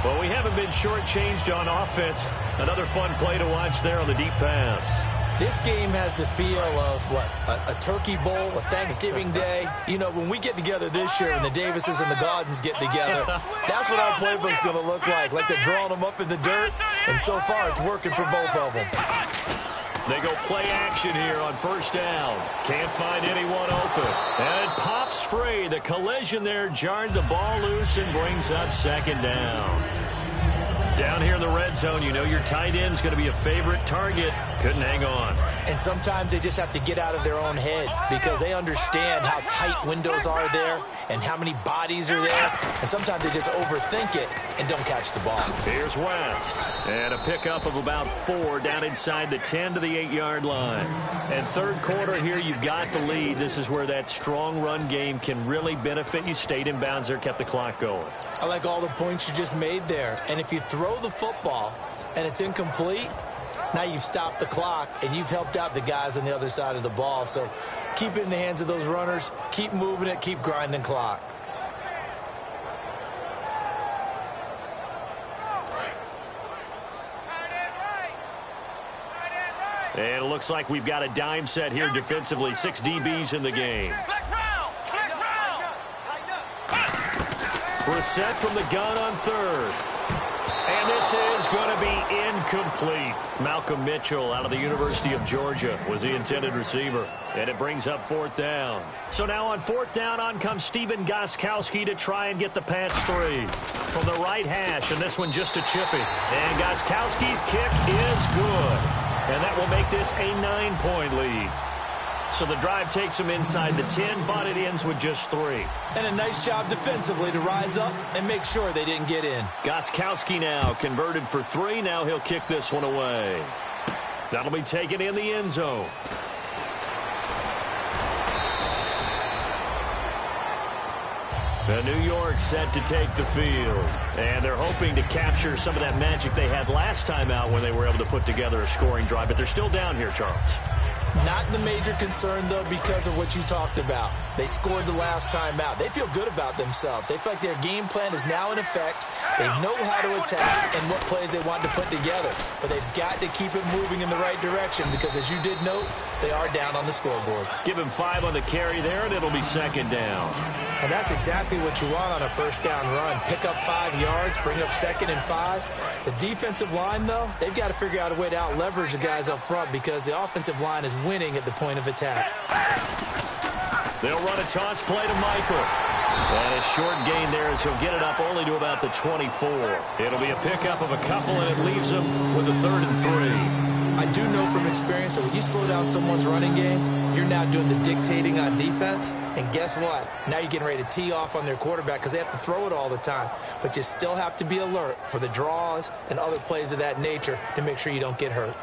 Well, we haven't been shortchanged on offense. Another fun play to watch there on the deep pass. This game has the feel of, a Turkey Bowl, a Thanksgiving Day. You know, when we get together this year and the Davises and the Gaudens get together, that's what our playbook's going to look like. Like they're drawing them up in the dirt, and so far it's working for both of them. They go play action here on first down. Can't find anyone open. And it pops free. The collision there jarred the ball loose and brings up second down. Down here in the red zone, you know your tight end's going to be a favorite target. Couldn't hang on. And sometimes they just have to get out of their own head because they understand how tight windows are there and how many bodies are there. And sometimes they just overthink it and don't catch the ball. Here's West. And a pickup of about 4 down inside the 10 to the 8-yard line. And third quarter here, you've got the lead. This is where that strong run game can really benefit you. Stayed in bounds there, kept the clock going. I like all the points you just made there. And if you throw the football and it's incomplete, now you've stopped the clock and you've helped out the guys on the other side of the ball. So keep it in the hands of those runners. Keep moving it. Keep grinding clock. And it looks like we've got a dime set here defensively. 6 DBs in the game. Brissett from the gun on third. And this is going to be incomplete. Malcolm Mitchell out of the University of Georgia was the intended receiver. And it brings up fourth down. So now on fourth down, on comes Stephen Gostkowski to try and get the pass free. From the right hash, and this one just a chippy. And Gostkowski's kick is good. And that will make this a 9-point lead. So the drive takes him inside the 10, but it ends with just 3. And a nice job defensively to rise up and make sure they didn't get in. Gostkowski now converted for 3. Now he'll kick this one away. That'll be taken in the end zone. The New York set to take the field. And they're hoping to capture some of that magic they had last time out when they were able to put together a scoring drive. But they're still down here, Charles. Not the major concern, though, because of what you talked about. They scored the last time out. They feel good about themselves. They feel like their game plan is now in effect. They know how to attack and what plays they want to put together. But they've got to keep it moving in the right direction because, as you did note, they are down on the scoreboard. Give him 5 on the carry there, and it'll be second down. And that's exactly what you want on a first down run. Pick up 5 yards, bring up 2nd and 5. The defensive line, though, they've got to figure out a way to out-leverage the guys up front because the offensive line is winning at the point of attack. They'll run a toss play to Michael. And a short gain there as he'll get it up only to about the 24. It'll be a pickup of a couple, and it leaves him with a 3rd and 3. I do know from experience that when you slow down someone's running game, you're now doing the dictating on defense. And guess what? Now you're getting ready to tee off on their quarterback because they have to throw it all the time. But you still have to be alert for the draws and other plays of that nature to make sure you don't get hurt.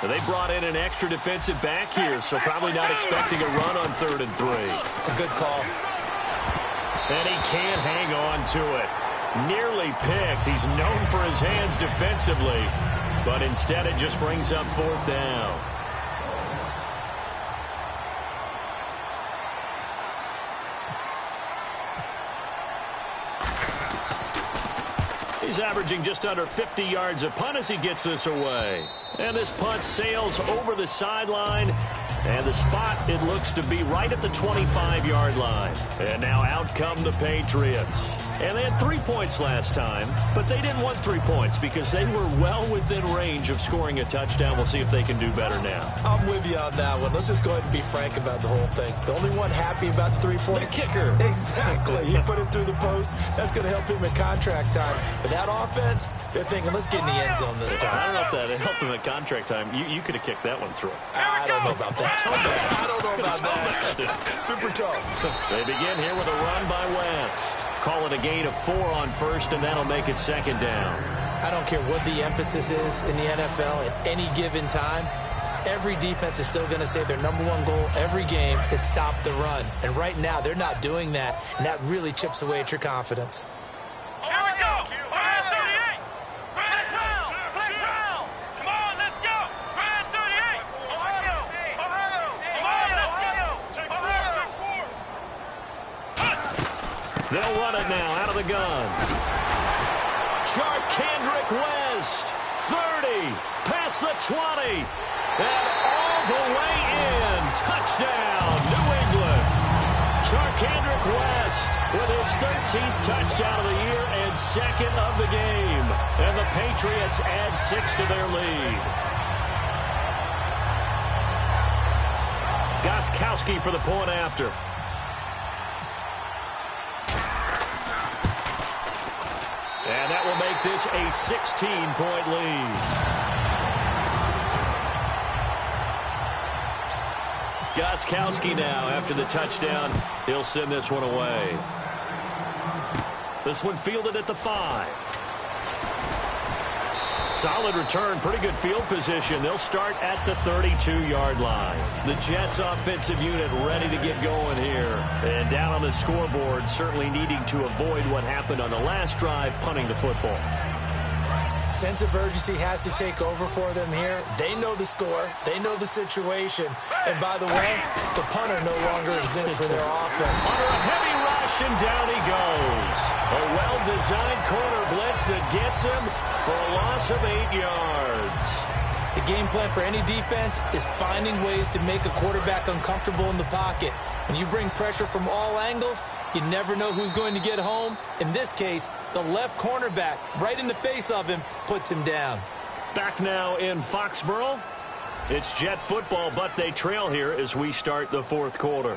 They brought in an extra defensive back here, so probably not expecting a run on 3rd and 3. A good call. And he can't hang on to it. Nearly picked. He's known for his hands defensively, but instead it just brings up 4th down. He's averaging just under 50 yards a punt as he gets this away. And this punt sails over the sideline. And the spot, it looks to be right at the 25-yard line. And now out come the Patriots. And they had 3 points last time, but they didn't want 3 points because they were well within range of scoring a touchdown. We'll see if they can do better now. I'm with you on that one. Let's just go ahead and be frank about the whole thing. The only one happy about the 3-point. The kicker. Exactly. He put it through the post. That's going to help him in contract time. But that offense, they're thinking, let's get in the end zone this time. I don't know if that helped him at contract time. You could have kicked that one through. I don't know about that. I don't know about that. Super tough. They begin here with a run by West. Call it a gain of 4 on 1st, and that'll make it 2nd down. I don't care what the emphasis is in the NFL at any given time. Every defense is still going to say their #1 goal every game is stop the run. And right now, they're not doing that, and that really chips away at your confidence. Here we go. 38. Flash round. Flash round. Come on, let's go. 38. Ohio. Ohio. Ohio. Take 4. They'll run it now out of the gun. Charkandrick West, 30, past the 20, and all the way in. Touchdown, New England. Charkandrick West with his 13th touchdown of the year and 2nd of the game. And the Patriots add 6 to their lead. Gostkowski for the point after. And that will make this a 16-point lead. Gostkowski now, after the touchdown, he'll send this one away. This one fielded at the 5. Solid return, pretty good field position. They'll start at the 32-yard line. The Jets offensive unit ready to get going here. And down on the scoreboard, certainly needing to avoid what happened on the last drive, punting the football. Sense of urgency has to take over for them here. They know the score. They know the situation. And by the way, the punter no longer exists for their offense. Under a heavy rush, and down he goes. A well-designed corner blitz that gets him for a loss of 8 yards. The game plan for any defense is finding ways to make a quarterback uncomfortable in the pocket. When you bring pressure from all angles, you never know who's going to get home. In this case, the left cornerback, right in the face of him, puts him down. Back now in Foxborough. It's Jet football, but they trail here as we start the 4th quarter.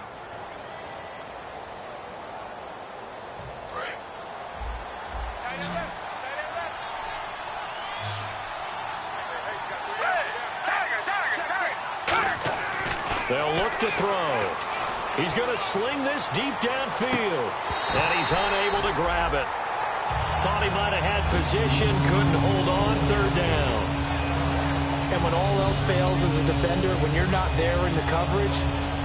They'll look to throw. He's going to sling this deep downfield. And he's unable to grab it. Thought he might have had position, couldn't hold on, 3rd down. And when all else fails as a defender, when you're not there in the coverage,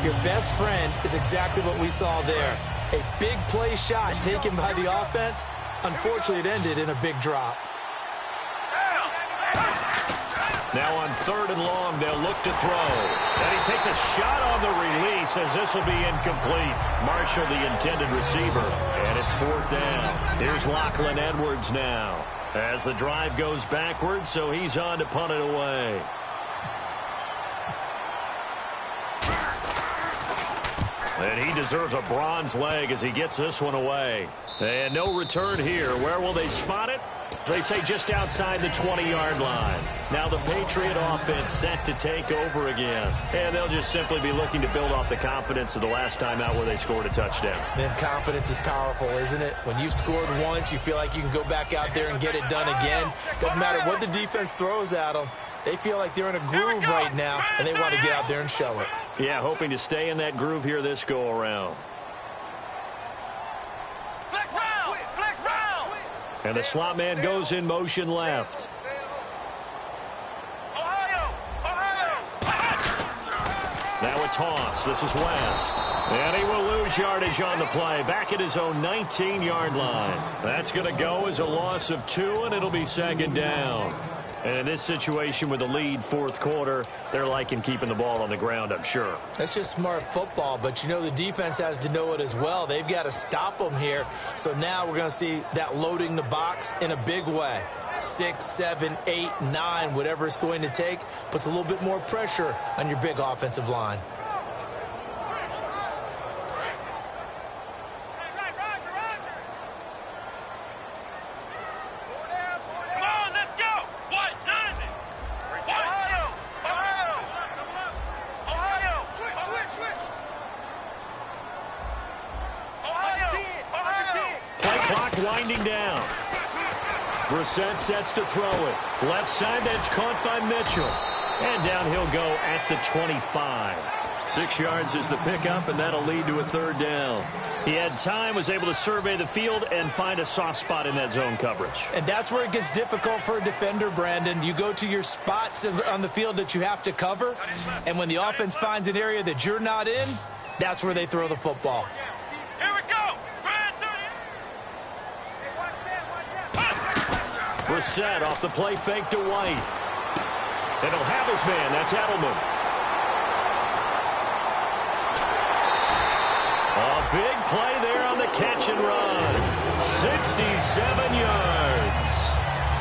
Your best friend is exactly what we saw there. A big play shot taken by the offense. Unfortunately, it ended in a big drop. Now on 3rd and long, they'll look to throw. And he takes a shot on the release as this will be incomplete. Marshall, the intended receiver. And it's 4th down. Here's Lachlan Edwards now. As the drive goes backwards, so he's on to punt it away. And he deserves a bronze leg as he gets this one away. And no return here. Where will they spot it? They say just outside the 20-yard line. Now the Patriot offense set to take over again. And they'll just simply be looking to build off the confidence of the last time out where they scored a touchdown. Man, confidence is powerful, isn't it? When you've scored once, you feel like you can go back out there and get it done again. Doesn't matter what the defense throws at them. They feel like they're in a groove right now, and they want to get out there and show it. Yeah, hoping to stay in that groove here this go-around. And the slot man goes in motion left. Now a toss. This is West. And he will lose yardage on the play. Back at his own 19-yard line. That's going to go as a loss of 2, and it'll be 2nd down. And in this situation with the lead 4th quarter, they're liking keeping the ball on the ground, I'm sure. That's just smart football, but you know the defense has to know it as well. They've got to stop them here. So now we're going to see that loading the box in a big way. 6, 7, 8, 9, whatever it's going to take, puts a little bit more pressure on your big offensive line. Winding down. Brissett sets to throw it. Left side, that's caught by Mitchell. And down he'll go at the 25. 6 yards is the pickup, and that'll lead to a 3rd down. He had time, was able to survey the field and find a soft spot in that zone coverage. And that's where it gets difficult for a defender, Brandon. You go to your spots on the field that you have to cover, and when the offense finds an area that you're not in, that's where they throw the football. Brissett off the play fake to White. And he'll have his man. That's Edelman. A big play there on the catch and run. 67 yards.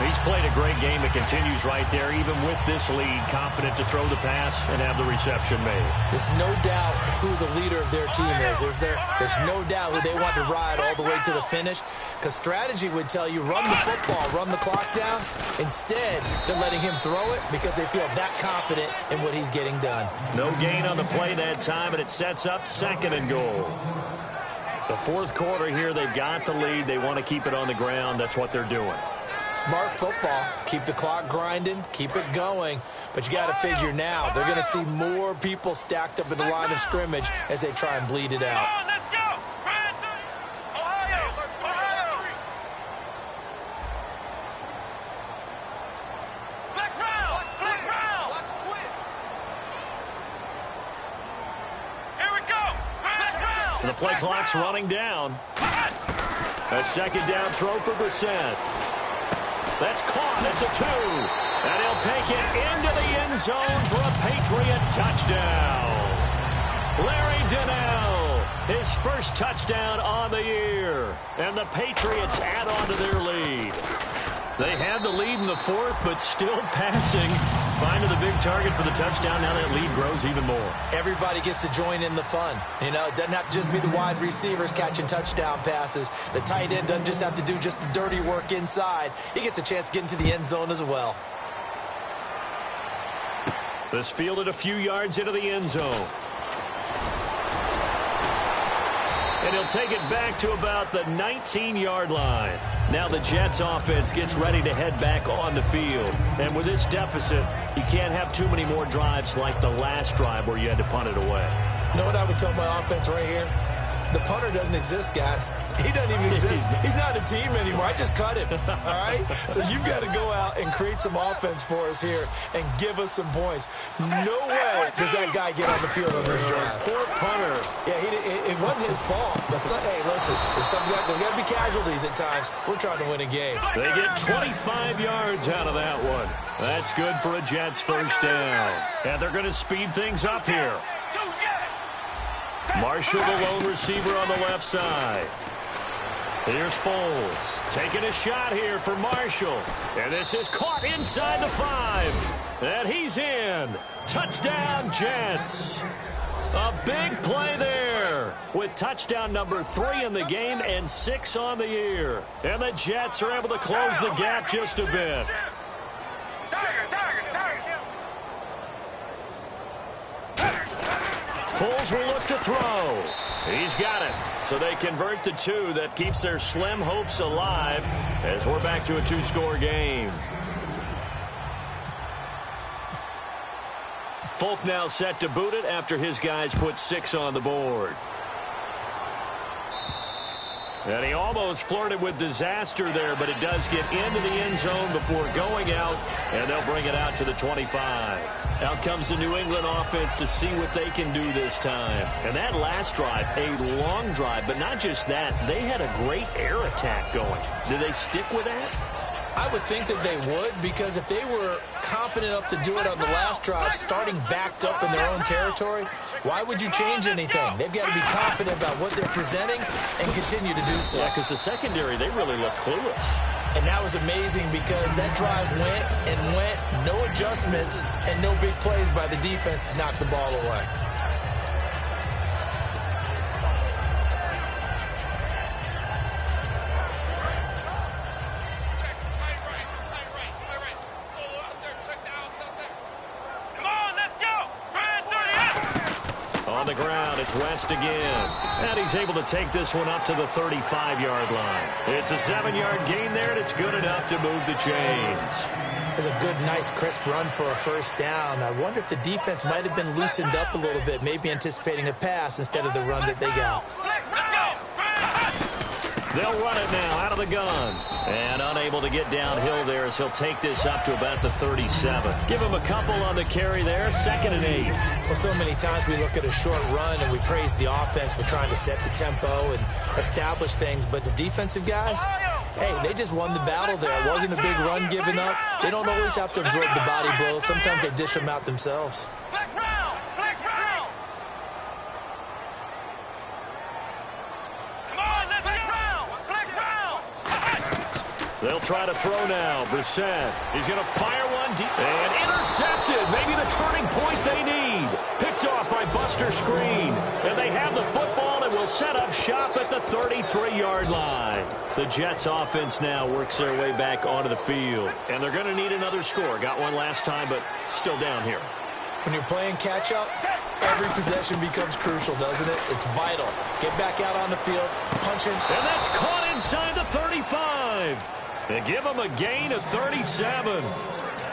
He's played a great game that continues right there, even with this lead, confident to throw the pass and have the reception made. There's no doubt who the leader of their team is there? There's no doubt who they want to ride all the way to the finish, because strategy would tell you run the football, run the clock down. Instead, they're letting him throw it because they feel that confident in what he's getting done. No gain on the play that time, and it sets up 2nd and goal. The 4th quarter here, they've got the lead. They want to keep it on the ground. That's what they're doing. Smart football. Keep the clock grinding. Keep it going. But you got to figure now, they're going to see more people stacked up in the line of scrimmage as they try and bleed it out. The play clock's running down. A 2nd down throw for Brissett. That's caught at the 2. And he'll take it into the end zone for a Patriot touchdown. Larry Donnell, his first touchdown on the year. And the Patriots add on to their lead. They had the lead in the 4th, but still passing. Finding the big target for the touchdown. Now that lead grows even more. Everybody gets to join in the fun. You know, it doesn't have to just be the wide receivers catching touchdown passes. The tight end doesn't just have to do just the dirty work inside. He gets a chance to get into the end zone as well. This fielded a few yards into the end zone. And he'll take it back to about the 19-yard line. Now the Jets offense gets ready to head back on the field. And with this deficit, you can't have too many more drives like the last drive where you had to punt it away. You know what I would tell my offense right here? The punter doesn't exist, guys. He doesn't even exist. He's not a team anymore. I just cut him, all right? So you've got to go out and create some offense for us here and give us some points. No way does that guy get on the field on this drive. Poor punter. Yeah, it wasn't his fault. But hey, listen, there's got to be casualties at times. We're trying to win a game. They get 25 yards out of that one. That's good for a Jets first down. And they're going to speed things up here. Marshall, the lone receiver on the left side. Here's Foles taking a shot here for Marshall. And this is caught inside the 5. And he's in. Touchdown, Jets. A big play there with touchdown number 3 in the game and 6 on the year. And the Jets are able to close the gap just a bit. Foles will look to throw. He's got it. So they convert the 2. That keeps their slim hopes alive as we're back to a 2-score game. Folk now set to boot it after his guys put 6 on the board. And he almost flirted with disaster there, but it does get into the end zone before going out, and they'll bring it out to the 25. Out comes the New England offense to see what they can do this time. And that last drive, a long drive, but not just that. They had a great air attack going. Do they stick with that? I would think that they would, because if they were competent enough to do it on the last drive, starting backed up in their own territory, why would you change anything? They've got to be confident about what they're presenting and continue to do so. Yeah, because the secondary, they really look clueless. And that was amazing because that drive went and went, no adjustments, and no big plays by the defense to knock the ball away. On the ground, it's West again. And he's able to take this one up to the 35-yard line. It's a 7-yard gain there, and it's good enough to move the chains. It's a good, nice, crisp run for a first down. I wonder if the defense might have been loosened up a little bit, maybe anticipating a pass instead of the run that they got. They'll run it now out of the gun. And unable to get downhill there as he'll take this up to about the 37. Give him a couple on the carry there, 2nd and 8. Well, so many times we look at a short run and we praise the offense for trying to set the tempo and establish things. But the defensive guys, hey, they just won the battle there. It wasn't a big run given up. They don't always have to absorb the body blows. Sometimes they dish them out themselves. They'll try to throw now. Brissett. He's going to fire one deep. And intercepted. Maybe the turning point they need. Picked off by Buster Screen. And they have the football and will set up shop at the 33-yard line. The Jets offense now works their way back onto the field. And they're going to need another score. Got one last time, but still down here. When you're playing catch-up, every possession becomes crucial, doesn't it? It's vital. Get back out on the field, punch in. And that's caught inside the 35. They give them a gain of 37.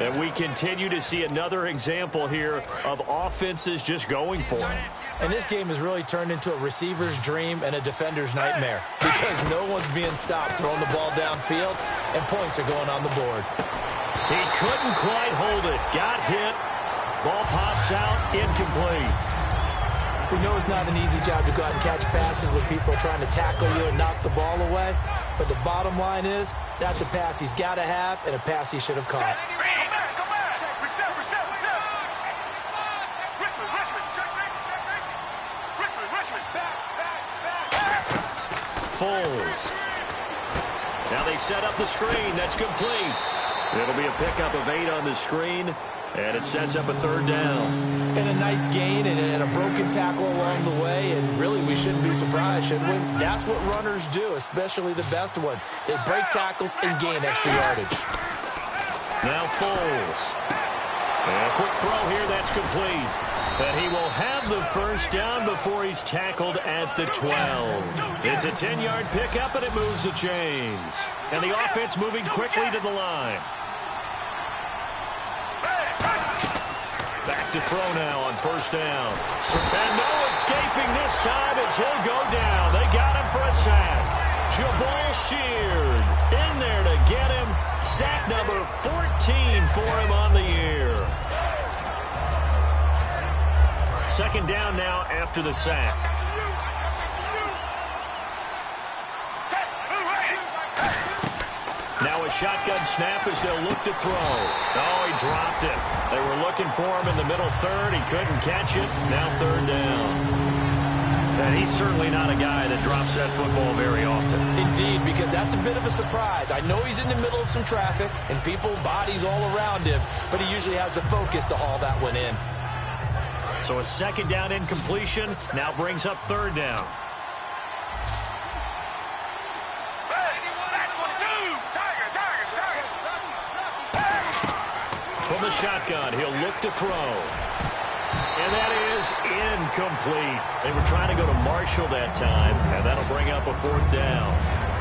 And we continue to see another example here of offenses just going for it. And this game has really turned into a receiver's dream and a defender's nightmare because no one's being stopped throwing the ball downfield, and points are going on the board. He couldn't quite hold it. Got hit. Ball pops out. Incomplete. We know it's not an easy job to go out and catch passes with people trying to tackle you and knock the ball away. But the bottom line is, that's a pass he's got to have and a pass he should have caught. Foles. Now they set up the screen. That's complete. It'll be a pickup of 8 on the screen. And it sets up a 3rd down. And a nice gain and a broken tackle along the way. And really, we shouldn't be surprised, should we? That's what runners do, especially the best ones. They break tackles and gain extra yardage. Now Foles. And a quick throw here. That's complete. And he will have the first down before he's tackled at the 12. It's a 10-yard pickup, and it moves the chains. And the offense moving quickly to the line. Back to throw now on first down. And no escaping this time as he'll go down. They got him for a sack. Jabal Sheard in there to get him. Sack number 14 for him on the year. Second down now after the sack. Now a shotgun snap as they'll look to throw. Oh, he dropped it. They were looking for him in the middle third. He couldn't catch it. Now third down. And he's certainly not a guy that drops that football very often. Indeed, because that's a bit of a surprise. I know he's in the middle of some traffic and people, bodies all around him, but he usually has the focus to haul that one in. So a second down incompletion now brings up third down. From the shotgun, he'll look to throw. And that is incomplete. They were trying to go to Marshall that time, and that'll bring up a fourth down.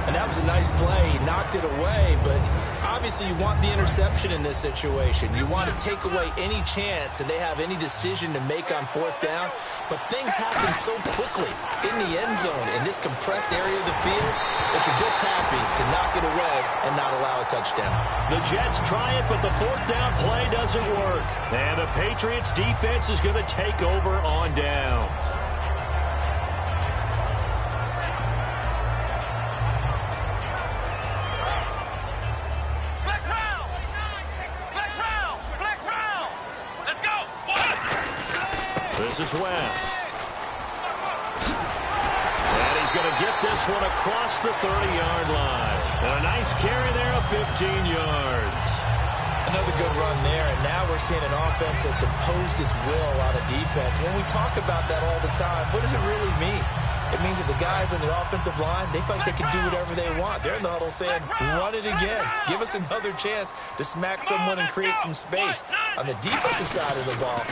And that was a nice play. He knocked it away, but obviously you want the interception in this situation. You want to take away any chance and they have any decision to make on fourth down. But things happen so quickly in the end zone in this compressed area of the field that you're just happy to knock it away and not allow a touchdown. The Jets try it, but the fourth down play doesn't work. And the Patriots defense is going to take over on downs. This is West. And he's going to get this one across the 30-yard line. And a nice carry there of 15 yards. Another good run there, and now we're seeing an offense that's imposed its will on a defense. When we talk about that all the time, what does it really mean? It means that the guys on the offensive line, they feel like they can do whatever they want. They're in the huddle saying, run it again. Give us another chance to smack someone and create some space. On the defensive side of the ball,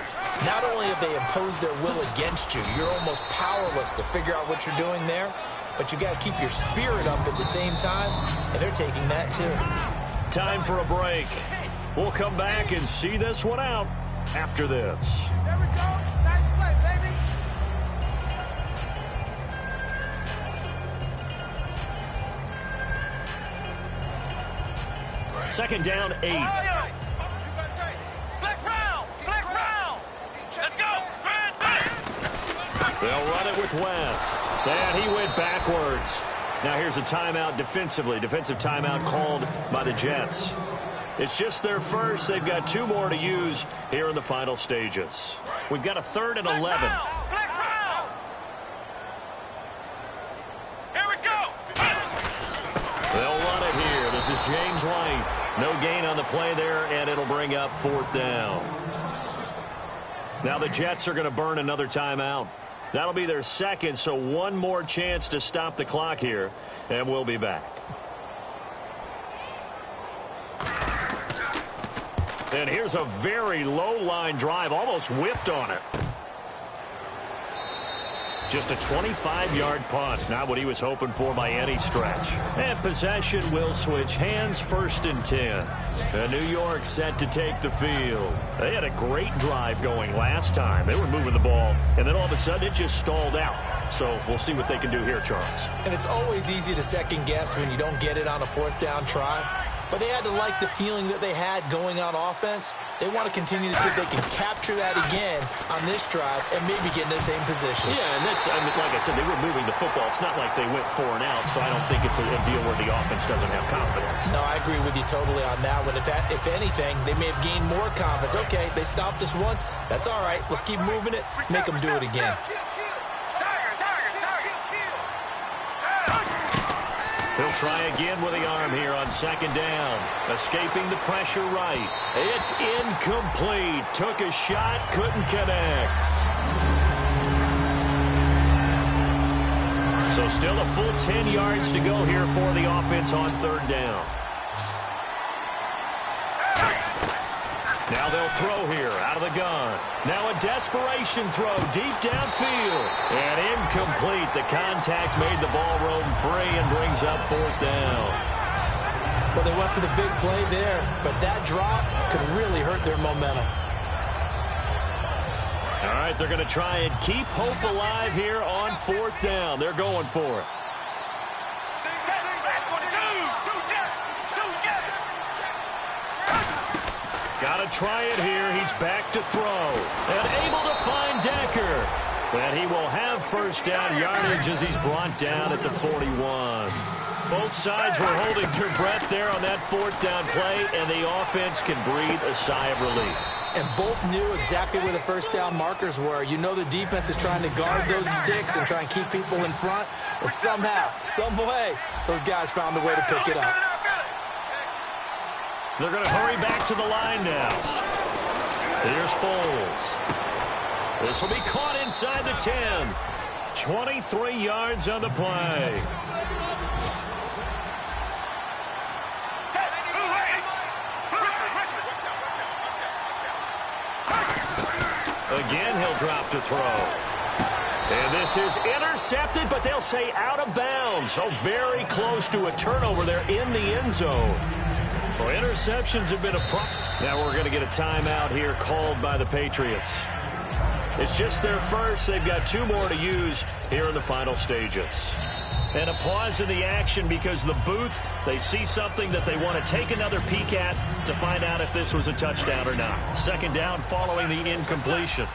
not only have they imposed their will against you, you're almost powerless to figure out what you're doing there, but you got to keep your spirit up at the same time, and they're taking that too. Time for a break. We'll come back and see this one out after this. There we go. Nice play, baby. Second down, 8. Flex round. Flex round. Let's go. They'll run it with West. And he went backwards. Now here's a timeout defensively. Defensive timeout called by the Jets. It's just their first. They've got 2 more to use here in the final stages. We've got a 3rd and 11. Flex round. Here we go. They'll run it here. This is James White. No gain on the play there, and it'll bring up 4th down. Now the Jets are going to burn another timeout. That'll be their second, so one more chance to stop the clock here, and we'll be back. And here's a very low-line drive, almost whiffed on it. Just a 25-yard punt, not what he was hoping for by any stretch. And possession will switch hands, 1st and 10. And New York set to take the field. They had a great drive going last time. They were moving the ball, and then all of a sudden it just stalled out. So we'll see what they can do here, Charles. And it's always easy to second guess when you don't get it on a 4th down try. But they had to like the feeling that they had going on offense. They want to continue to see if they can capture that again on this drive and maybe get in the same position. Yeah, and that's, I mean, like I said, they were moving the football. It's not like they went 4 and out, so I don't think it's a deal where the offense doesn't have confidence. No, I agree with you totally on that one. If anything, they may have gained more confidence. Okay, they stopped us once. That's all right. Let's keep moving it. Make them do it again. He'll try again with the arm here on 2nd down. Escaping the pressure right. It's incomplete. Took a shot, couldn't connect. So still a full 10 yards to go here for the offense on 3rd down. Now they'll throw here out of the gun. Now a desperation throw deep downfield. And incomplete. The contact made the ball roam free and brings up 4th down. Well, they went for the big play there, but that drop could really hurt their momentum. All right, they're going to try and keep hope alive here on 4th down. They're going for it. Got to try it here. He's back to throw. And able to find Decker. And he will have first down yardage as he's brought down at the 41. Both sides were holding their breath there on that 4th down play, and the offense can breathe a sigh of relief. And both knew exactly where the first down markers were. You know the defense is trying to guard those sticks and try and keep people in front. But somehow, some way, those guys found a way to pick it up. They're going to hurry back to the line now. Here's Foles. This will be caught inside the 10. 23 yards on the play. Again, he'll drop to throw. And this is intercepted, but they'll say out of bounds. So very close to a turnover there in the end zone. Well, interceptions have been a problem. Now we're going to get a timeout here called by the Patriots. It's just their first. They've got 2 more to use here in the final stages. And a pause in the action because the booth, they see something that they want to take another peek at to find out if this was a touchdown or not. 2nd down following the incompletion.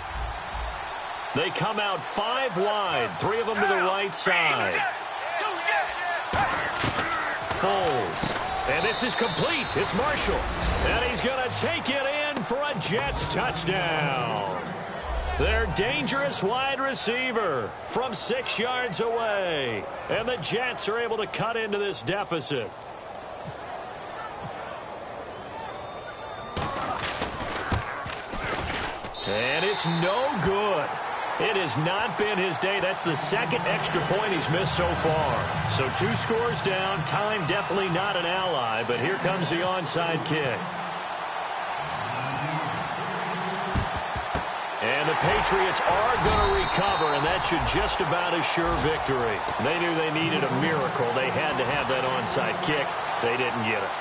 They come out 5 wide, 3 of them to the right side. Foles. And this is complete. It's Marshall. And he's going to take it in for a Jets touchdown. Their dangerous wide receiver from 6 yards away. And the Jets are able to cut into this deficit. And it's no good. It has not been his day. That's the 2nd extra point he's missed so far. So 2 scores down. Time definitely not an ally, but here comes the onside kick. And the Patriots are going to recover, and that should just about assure victory. They knew they needed a miracle. They had to have that onside kick. They didn't get it.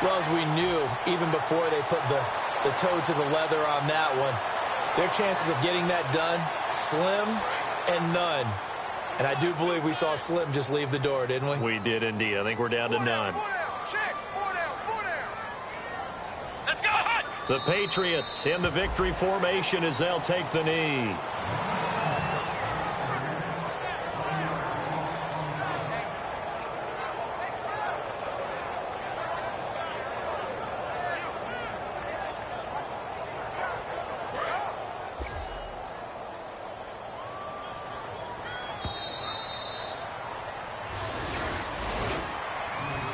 Well, as we knew, even before they put the toe to the leather on that one, their chances of getting that done, slim and none. And I do believe we saw Slim just leave the door, didn't we? We did indeed. I think we're down to none. The Patriots in the victory formation as they'll take the knee.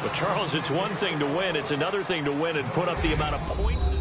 But Charles, it's one thing to win. It's another thing to win and put up the amount of points.